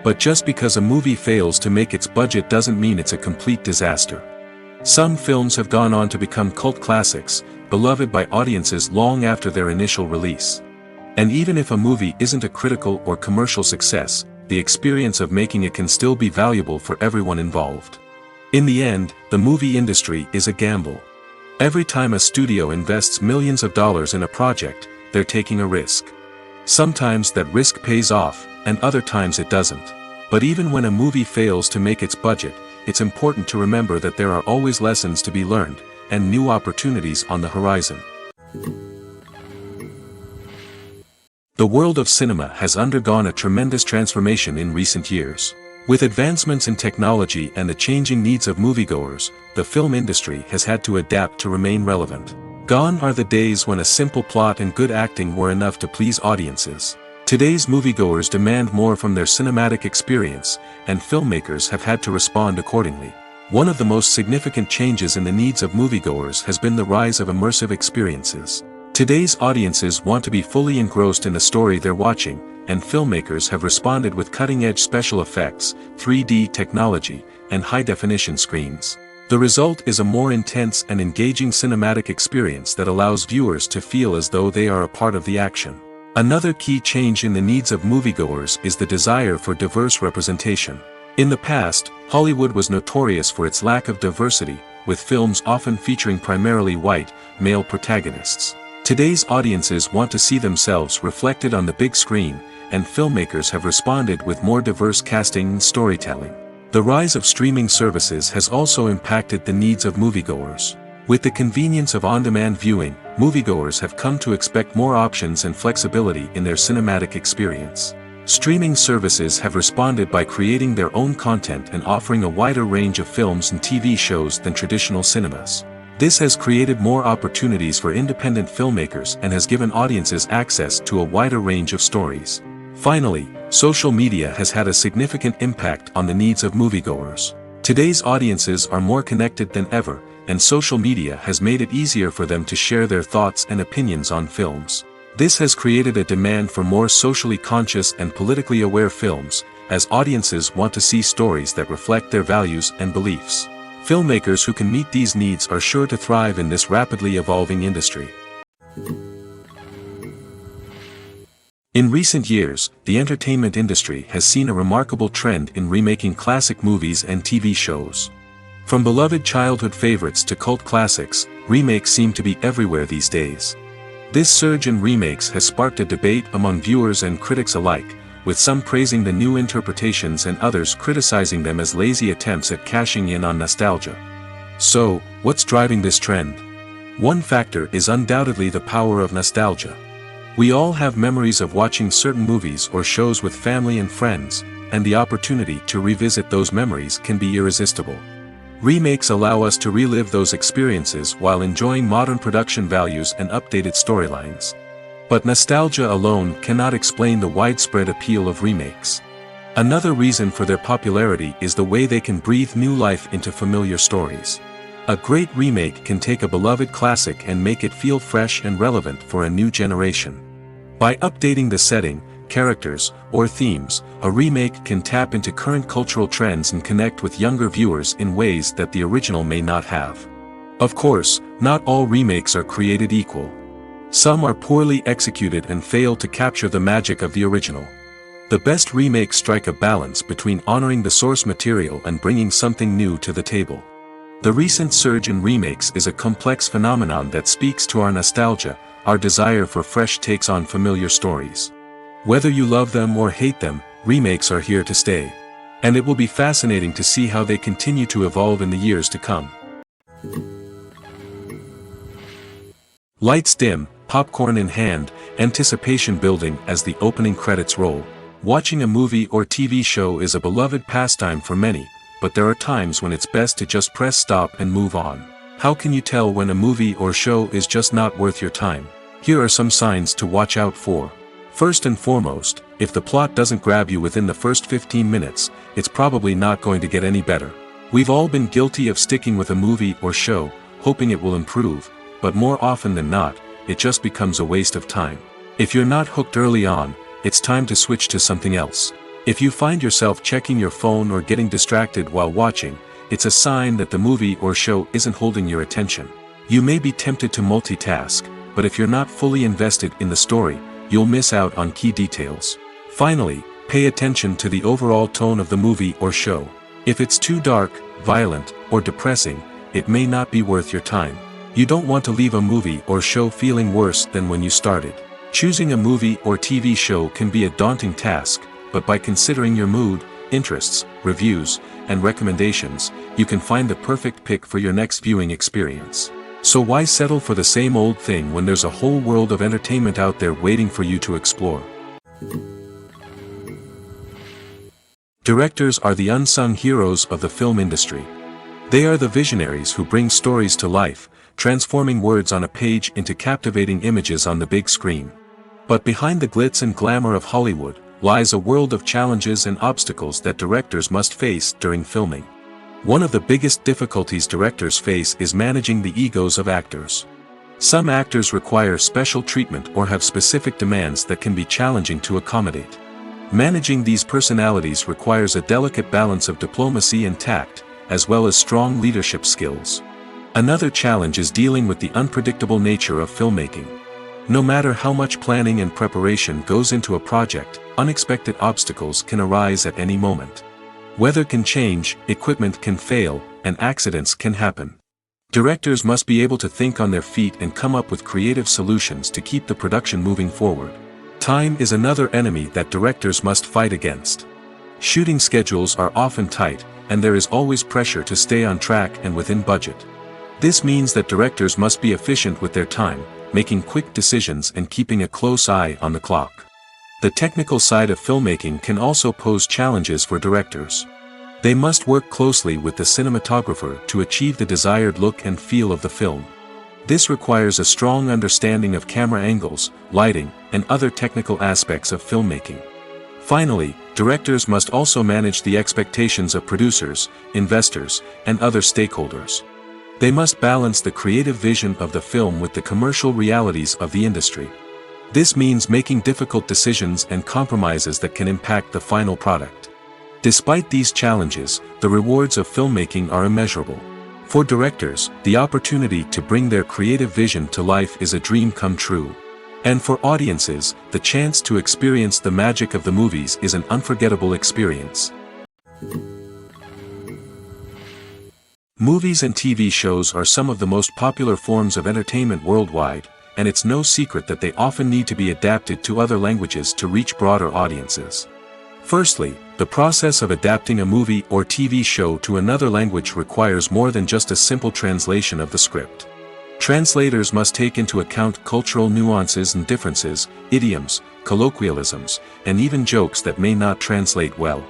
But just because a movie fails to make its budget doesn't mean it's a complete disaster. Some films have gone on to become cult classics, beloved by audiences long after their initial release. And even if a movie isn't a critical or commercial success, the experience of making it can still be valuable for everyone involved. In the end, the movie industry is a gamble. Every time a studio invests millions of dollars in a project, they're taking a risk. Sometimes that risk pays off, and other times it doesn't. But even when a movie fails to make its budget, it's important to remember that there are always lessons to be learned, and new opportunities on the horizon. The world of cinema has undergone a tremendous transformation in recent years. With advancements in technology and the changing needs of moviegoers, the film industry has had to adapt to remain relevant. Gone are the days when a simple plot and good acting were enough to please audiences. Today's moviegoers demand more from their cinematic experience, and filmmakers have had to respond accordingly. One of the most significant changes in the needs of moviegoers has been the rise of immersive experiences. Today's audiences want to be fully engrossed in the story they're watching, and filmmakers have responded with cutting-edge special effects, 3D technology, and high-definition screens. The result is a more intense and engaging cinematic experience that allows viewers to feel as though they are a part of the action. Another key change in the needs of moviegoers is the desire for diverse representation. In the past, Hollywood was notorious for its lack of diversity, with films often featuring primarily white, male protagonists. Today's audiences want to see themselves reflected on the big screen, and filmmakers have responded with more diverse casting and storytelling. The rise of streaming services has also impacted the needs of moviegoers. With the convenience of on-demand viewing, moviegoers have come to expect more options and flexibility in their cinematic experience. Streaming services have responded by creating their own content and offering a wider range of films and TV shows than traditional cinemas. This has created more opportunities for independent filmmakers and has given audiences access to a wider range of stories. Finally, social media has had a significant impact on the needs of moviegoers. Today's audiences are more connected than ever, and social media has made it easier for them to share their thoughts and opinions on films. This has created a demand for more socially conscious and politically aware films, as audiences want to see stories that reflect their values and beliefs. Filmmakers who can meet these needs are sure to thrive in this rapidly evolving industry. In recent years, the entertainment industry has seen a remarkable trend in remaking classic movies and TV shows. From beloved childhood favorites to cult classics, remakes seem to be everywhere these days. This surge in remakes has sparked a debate among viewers and critics alike, with some praising the new interpretations and others criticizing them as lazy attempts at cashing in on nostalgia. So, what's driving this trend? One factor is undoubtedly the power of nostalgia. We all have memories of watching certain movies or shows with family and friends, and the opportunity to revisit those memories can be irresistible. Remakes allow us to relive those experiences while enjoying modern production values and updated storylines. But nostalgia alone cannot explain the widespread appeal of remakes. Another reason for their popularity is the way they can breathe new life into familiar stories. A great remake can take a beloved classic and make it feel fresh and relevant for a new generation. By updating the setting, characters, or themes, a remake can tap into current cultural trends and connect with younger viewers in ways that the original may not have. Of course, not all remakes are created equal. Some are poorly executed and fail to capture the magic of the original. The best remakes strike a balance between honoring the source material and bringing something new to the table. The recent surge in remakes is a complex phenomenon that speaks to our nostalgia, our desire for fresh takes on familiar stories. Whether you love them or hate them, remakes are here to stay. And it will be fascinating to see how they continue to evolve in the years to come. Lights dim, popcorn in hand, anticipation building as the opening credits roll. Watching a movie or TV show is a beloved pastime for many, but there are times when it's best to just press stop and move on. How can you tell when a movie or show is just not worth your time? Here are some signs to watch out for. First and foremost, if the plot doesn't grab you within the first 15 minutes, it's probably not going to get any better. We've all been guilty of sticking with a movie or show, hoping it will improve, but more often than not, it just becomes a waste of time. If you're not hooked early on, it's time to switch to something else. If you find yourself checking your phone or getting distracted while watching, it's a sign that the movie or show isn't holding your attention. You may be tempted to multitask, but if you're not fully invested in the story, you'll miss out on key details. Finally, pay attention to the overall tone of the movie or show. If it's too dark, violent, or depressing, it may not be worth your time. You don't want to leave a movie or show feeling worse than when you started. Choosing a movie or TV show can be a daunting task, but by considering your mood, interests, reviews, and recommendations, you can find the perfect pick for your next viewing experience. So why settle for the same old thing when there's a whole world of entertainment out there waiting for you to explore? Directors are the unsung heroes of the film industry. They are the visionaries who bring stories to life, transforming words on a page into captivating images on the big screen. But behind the glitz and glamour of Hollywood, lies a world of challenges and obstacles that directors must face during filming. One of the biggest difficulties directors face is managing the egos of actors. Some actors require special treatment or have specific demands that can be challenging to accommodate. Managing these personalities requires a delicate balance of diplomacy and tact, as well as strong leadership skills. Another challenge is dealing with the unpredictable nature of filmmaking. No matter how much planning and preparation goes into a project, unexpected obstacles can arise at any moment. Weather can change, equipment can fail, and accidents can happen. Directors must be able to think on their feet and come up with creative solutions to keep the production moving forward. Time is another enemy that directors must fight against. Shooting schedules are often tight, and there is always pressure to stay on track and within budget. This means that directors must be efficient with their time, making quick decisions and keeping a close eye on the clock. The technical side of filmmaking can also pose challenges for directors. They must work closely with the cinematographer to achieve the desired look and feel of the film. This requires a strong understanding of camera angles, lighting, and other technical aspects of filmmaking. Finally, directors must also manage the expectations of producers, investors, and other stakeholders. They must balance the creative vision of the film with the commercial realities of the industry. This means making difficult decisions and compromises that can impact the final product. Despite these challenges, the rewards of filmmaking are immeasurable. For directors, the opportunity to bring their creative vision to life is a dream come true. And for audiences, the chance to experience the magic of the movies is an unforgettable experience. Movies and TV shows are some of the most popular forms of entertainment worldwide, and it's no secret that they often need to be adapted to other languages to reach broader audiences. Firstly, the process of adapting a movie or TV show to another language requires more than just a simple translation of the script. Translators must take into account cultural nuances and differences, idioms, colloquialisms, and even jokes that may not translate well.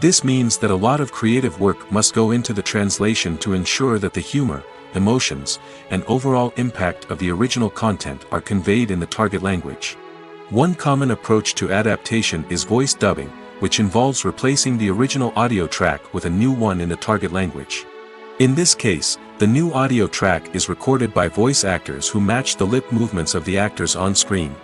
This means that a lot of creative work must go into the translation to ensure that the humor, emotions, and overall impact of the original content are conveyed in the target language. One common approach to adaptation is voice dubbing, which involves replacing the original audio track with a new one in the target language. In this case, the new audio track is recorded by voice actors who match the lip movements of the actors on screen.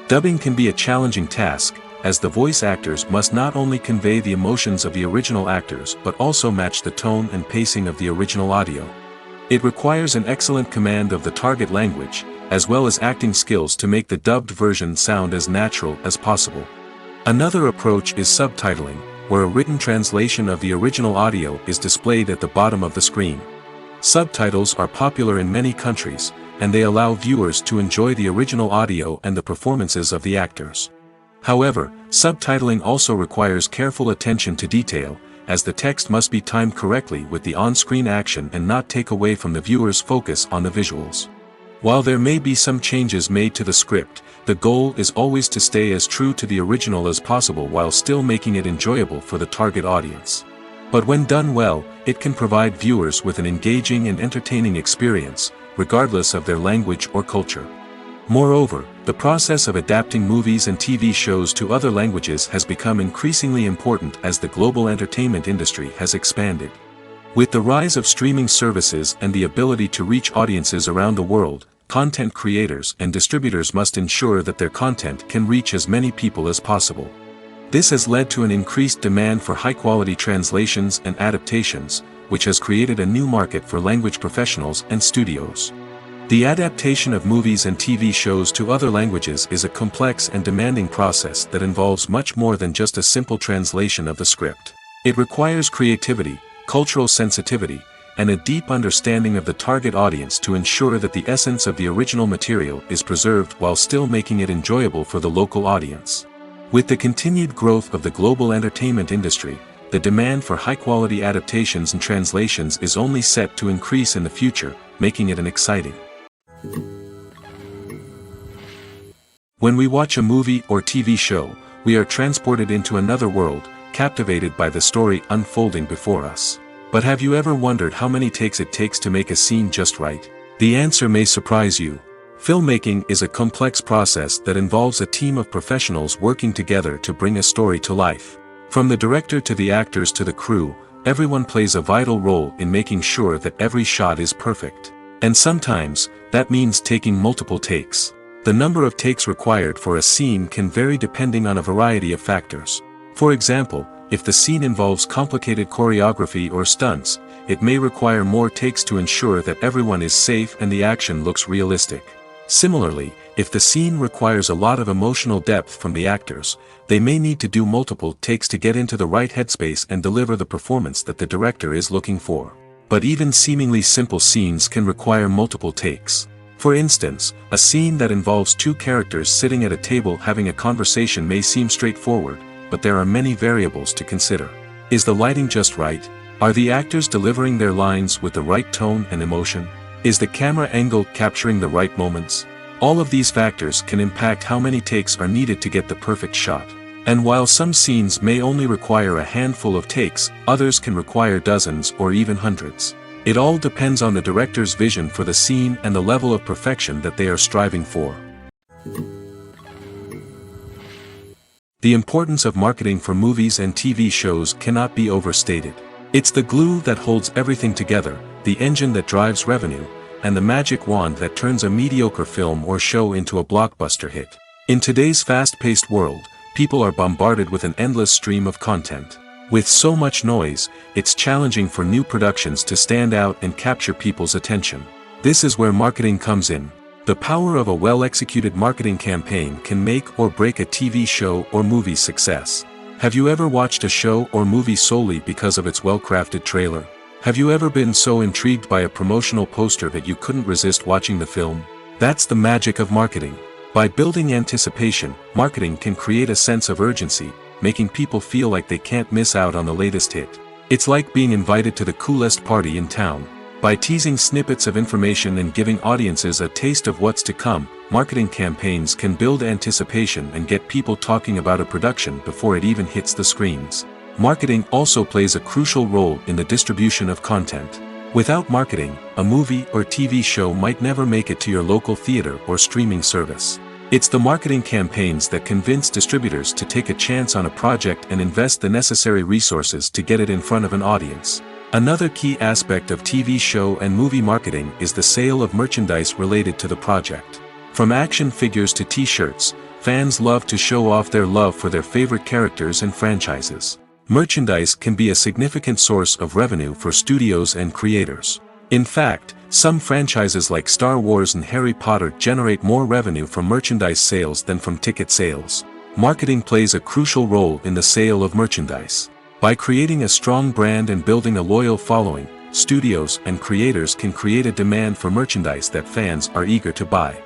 Dubbing can be a challenging task, as the voice actors must not only convey the emotions of the original actors but also match the tone and pacing of the original audio. It requires an excellent command of the target language, as well as acting skills to make the dubbed version sound as natural as possible. Another approach is subtitling, where a written translation of the original audio is displayed at the bottom of the screen. Subtitles are popular in many countries, and they allow viewers to enjoy the original audio and the performances of the actors. However, subtitling also requires careful attention to detail, as the text must be timed correctly with the on-screen action and not take away from the viewer's focus on the visuals. While there may be some changes made to the script, the goal is always to stay as true to the original as possible while still making it enjoyable for the target audience. But when done well, it can provide viewers with an engaging and entertaining experience, regardless of their language or culture. Moreover, the process of adapting movies and TV shows to other languages has become increasingly important as the global entertainment industry has expanded. With the rise of streaming services and the ability to reach audiences around the world, content creators and distributors must ensure that their content can reach as many people as possible. This has led to an increased demand for high-quality translations and adaptations, which has created a new market for language professionals and studios. The adaptation of movies and TV shows to other languages is a complex and demanding process that involves much more than just a simple translation of the script. It requires creativity, cultural sensitivity, and a deep understanding of the target audience to ensure that the essence of the original material is preserved while still making it enjoyable for the local audience. With the continued growth of the global entertainment industry, the demand for high-quality adaptations and translations is only set to increase in the future, making it an exciting. When we watch a movie or TV show, we are transported into another world, captivated by the story unfolding before us. But have you ever wondered how many takes it takes to make a scene just right? The answer may surprise you. Filmmaking is a complex process that involves a team of professionals working together to bring a story to life. From the director to the actors to the crew, everyone plays a vital role in making sure that every shot is perfect. And sometimes, that means taking multiple takes. The number of takes required for a scene can vary depending on a variety of factors. For example, if the scene involves complicated choreography or stunts, it may require more takes to ensure that everyone is safe and the action looks realistic. Similarly, if the scene requires a lot of emotional depth from the actors, they may need to do multiple takes to get into the right headspace and deliver the performance that the director is looking for. But even seemingly simple scenes can require multiple takes. For instance, a scene that involves two characters sitting at a table having a conversation may seem straightforward, but there are many variables to consider. Is the lighting just right? Are the actors delivering their lines with the right tone and emotion? Is the camera angle capturing the right moments? All of these factors can impact how many takes are needed to get the perfect shot. And while some scenes may only require a handful of takes, others can require dozens or even hundreds. It all depends on the director's vision for the scene and the level of perfection that they are striving for. The importance of marketing for movies and TV shows cannot be overstated. It's the glue that holds everything together, the engine that drives revenue, and the magic wand that turns a mediocre film or show into a blockbuster hit. In today's fast-paced world, people are bombarded with an endless stream of content. With so much noise, it's challenging for new productions to stand out and capture people's attention. This is where marketing comes in. The power of a well-executed marketing campaign can make or break a TV show or movie's success. Have you ever watched a show or movie solely because of its well-crafted trailer? Have you ever been so intrigued by a promotional poster that you couldn't resist watching the film? That's the magic of marketing. By building anticipation, marketing can create a sense of urgency, making people feel like they can't miss out on the latest hit. It's like being invited to the coolest party in town. By teasing snippets of information and giving audiences a taste of what's to come, marketing campaigns can build anticipation and get people talking about a production before it even hits the screens. Marketing also plays a crucial role in the distribution of content. Without marketing, a movie or TV show might never make it to your local theater or streaming service. It's the marketing campaigns that convince distributors to take a chance on a project and invest the necessary resources to get it in front of an audience. Another key aspect of TV show and movie marketing is the sale of merchandise related to the project. From action figures to t-shirts, fans love to show off their love for their favorite characters and franchises. Merchandise can be a significant source of revenue for studios and creators. In fact, some franchises like Star Wars and Harry Potter generate more revenue from merchandise sales than from ticket sales. Marketing plays a crucial role in the sale of merchandise. By creating a strong brand and building a loyal following, studios and creators can create a demand for merchandise that fans are eager to buy.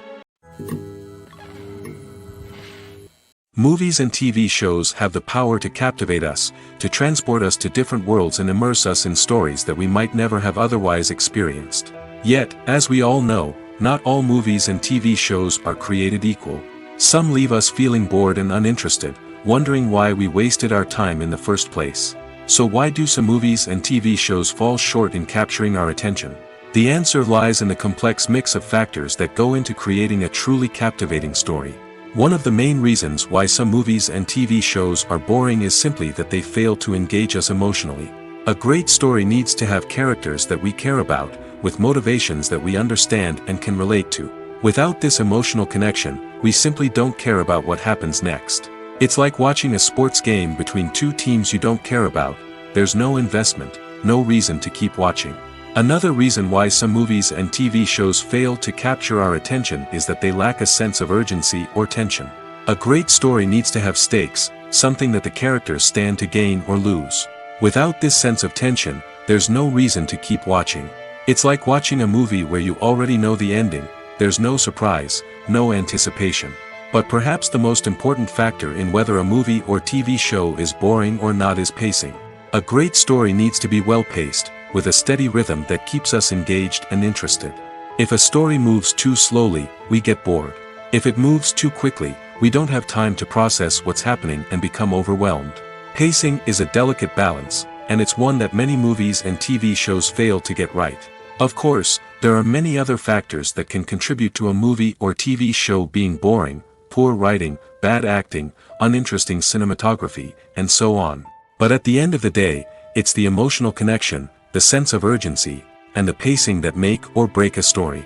Movies and TV shows have the power to captivate us, to transport us to different worlds and immerse us in stories that we might never have otherwise experienced. Yet, as we all know, not all movies and TV shows are created equal. Some leave us feeling bored and uninterested, wondering why we wasted our time in the first place. So why do some movies and TV shows fall short in capturing our attention? The answer lies in the complex mix of factors that go into creating a truly captivating story. One of the main reasons why some movies and TV shows are boring is simply that they fail to engage us emotionally. A great story needs to have characters that we care about, with motivations that we understand and can relate to. Without this emotional connection, we simply don't care about what happens next. It's like watching a sports game between two teams you don't care about. There's no investment, no reason to keep watching. Another reason why some movies and TV shows fail to capture our attention is that they lack a sense of urgency or tension. A great story needs to have stakes, something that the characters stand to gain or lose. Without this sense of tension, there's no reason to keep watching. It's like watching a movie where you already know the ending. There's no surprise, no anticipation. But perhaps the most important factor in whether a movie or TV show is boring or not is pacing. A great story needs to be well-paced, with a steady rhythm that keeps us engaged and interested. If a story moves too slowly, we get bored. If it moves too quickly, we don't have time to process what's happening and become overwhelmed. Pacing is a delicate balance, and it's one that many movies and TV shows fail to get right. Of course, there are many other factors that can contribute to a movie or TV show being boring: poor writing, bad acting, uninteresting cinematography, and so on. But at the end of the day, it's the emotional connection, the sense of urgency, and the pacing that make or break a story.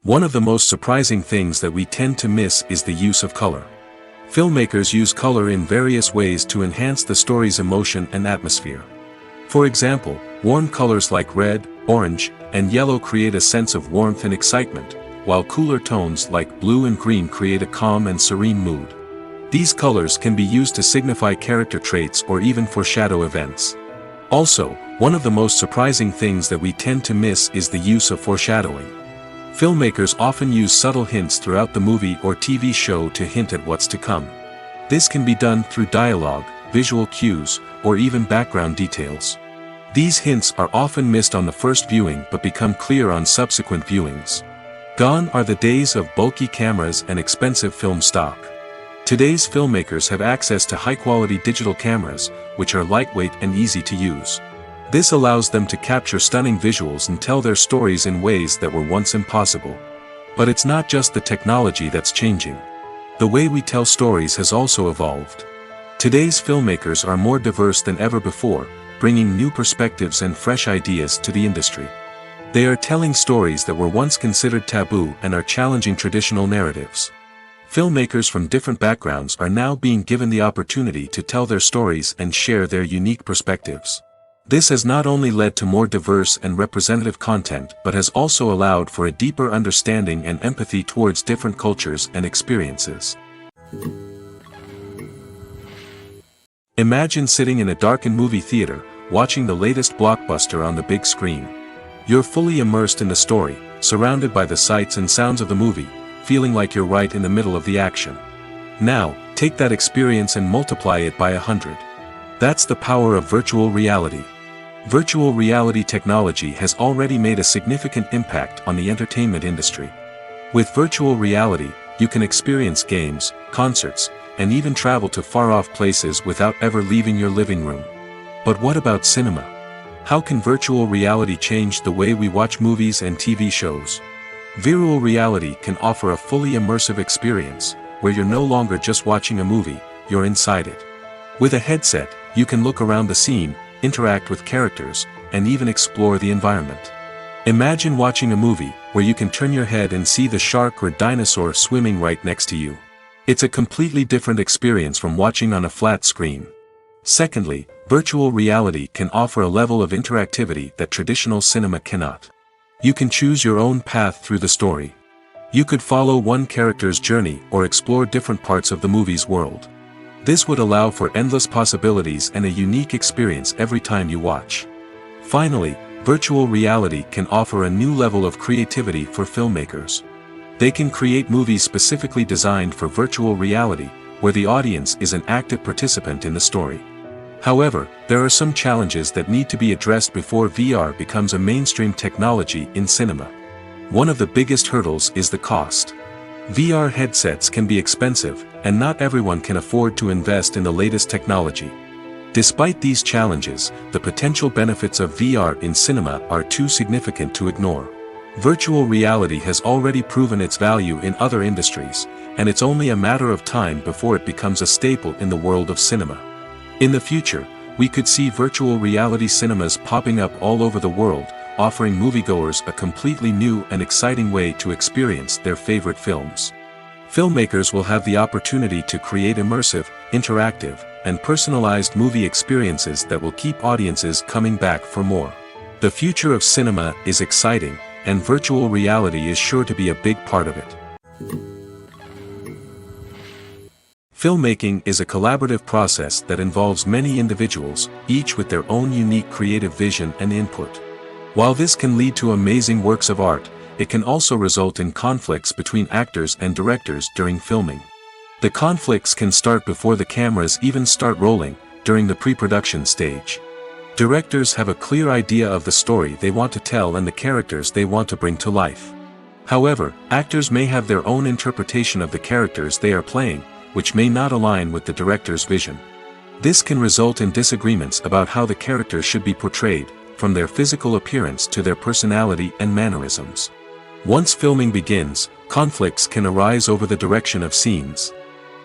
One of the most surprising things that we tend to miss is the use of color. Filmmakers use color in various ways to enhance the story's emotion and atmosphere. For example, warm colors like red, orange, and yellow create a sense of warmth and excitement, while cooler tones like blue and green create a calm and serene mood. These colors can be used to signify character traits or even foreshadow events. Also, one of the most surprising things that we tend to miss is the use of foreshadowing. Filmmakers often use subtle hints throughout the movie or TV show to hint at what's to come. This can be done through dialogue, visual cues, or even background details. These hints are often missed on the first viewing but become clear on subsequent viewings. Gone are the days of bulky cameras and expensive film stock. Today's filmmakers have access to high-quality digital cameras, which are lightweight and easy to use. This allows them to capture stunning visuals and tell their stories in ways that were once impossible. But it's not just the technology that's changing. The way we tell stories has also evolved. Today's filmmakers are more diverse than ever before, bringing new perspectives and fresh ideas to the industry. They are telling stories that were once considered taboo and are challenging traditional narratives. Filmmakers from different backgrounds are now being given the opportunity to tell their stories and share their unique perspectives. This has not only led to more diverse and representative content but has also allowed for a deeper understanding and empathy towards different cultures and experiences. Imagine sitting in a darkened movie theater, watching the latest blockbuster on the big screen. You're fully immersed in the story, surrounded by the sights and sounds of the movie, feeling like you're right in the middle of the action. Now, take that experience and multiply it by 100. That's the power of virtual reality. Virtual reality technology has already made a significant impact on the entertainment industry. With virtual reality, you can experience games, concerts, and even travel to far-off places without ever leaving your living room. But what about cinema? How can virtual reality change the way we watch movies and TV shows? Virtual reality can offer a fully immersive experience, where you're no longer just watching a movie, you're inside it. With a headset, you can look around the scene, interact with characters, and even explore the environment. Imagine watching a movie, where you can turn your head and see the shark or dinosaur swimming right next to you. It's a completely different experience from watching on a flat screen. Secondly, virtual reality can offer a level of interactivity that traditional cinema cannot. You can choose your own path through the story. You could follow one character's journey or explore different parts of the movie's world. This would allow for endless possibilities and a unique experience every time you watch. Finally, virtual reality can offer a new level of creativity for filmmakers. They can create movies specifically designed for virtual reality, where the audience is an active participant in the story. However, there are some challenges that need to be addressed before VR becomes a mainstream technology in cinema. One of the biggest hurdles is the cost. VR headsets can be expensive, and not everyone can afford to invest in the latest technology. Despite these challenges, the potential benefits of VR in cinema are too significant to ignore. Virtual reality has already proven its value in other industries, and it's only a matter of time before it becomes a staple in the world of cinema. In the future, we could see virtual reality cinemas popping up all over the world, offering moviegoers a completely new and exciting way to experience their favorite films. Filmmakers will have the opportunity to create immersive, interactive, and personalized movie experiences that will keep audiences coming back for more. The future of cinema is exciting, and virtual reality is sure to be a big part of it. Filmmaking is a collaborative process that involves many individuals, each with their own unique creative vision and input. While this can lead to amazing works of art, it can also result in conflicts between actors and directors during filming. The conflicts can start before the cameras even start rolling, during the pre-production stage. Directors have a clear idea of the story they want to tell and the characters they want to bring to life. However, actors may have their own interpretation of the characters they are playing, which may not align with the director's vision. This can result in disagreements about how the characters should be portrayed, from their physical appearance to their personality and mannerisms. Once filming begins, conflicts can arise over the direction of scenes.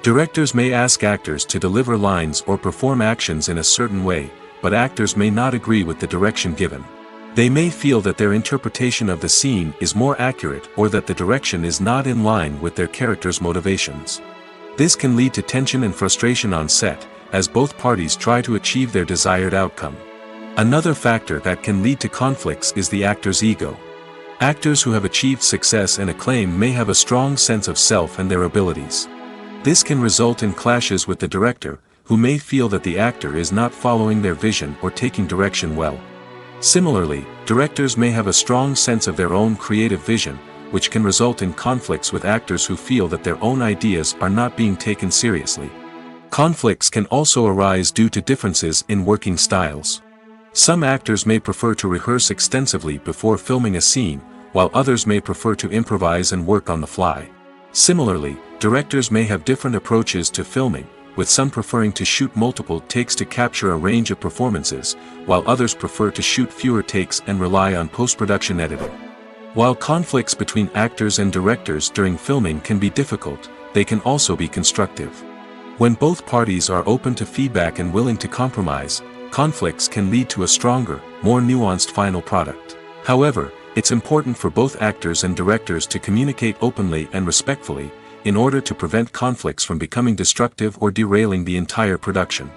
Directors may ask actors to deliver lines or perform actions in a certain way, but actors may not agree with the direction given. They may feel that their interpretation of the scene is more accurate or that the direction is not in line with their character's motivations. This can lead to tension and frustration on set, as both parties try to achieve their desired outcome. Another factor that can lead to conflicts is the actor's ego. Actors who have achieved success and acclaim may have a strong sense of self and their abilities. This can result in clashes with the director, who may feel that the actor is not following their vision or taking direction well. Similarly, directors may have a strong sense of their own creative vision, which can result in conflicts with actors who feel that their own ideas are not being taken seriously. Conflicts can also arise due to differences in working styles. Some actors may prefer to rehearse extensively before filming a scene, while others may prefer to improvise and work on the fly. Similarly, directors may have different approaches to filming, with some preferring to shoot multiple takes to capture a range of performances, while others prefer to shoot fewer takes and rely on post-production editing. While conflicts between actors and directors during filming can be difficult, they can also be constructive. When both parties are open to feedback and willing to compromise, conflicts can lead to a stronger, more nuanced final product. However, it's important for both actors and directors to communicate openly and respectfully, in order to prevent conflicts from becoming destructive or derailing the entire production.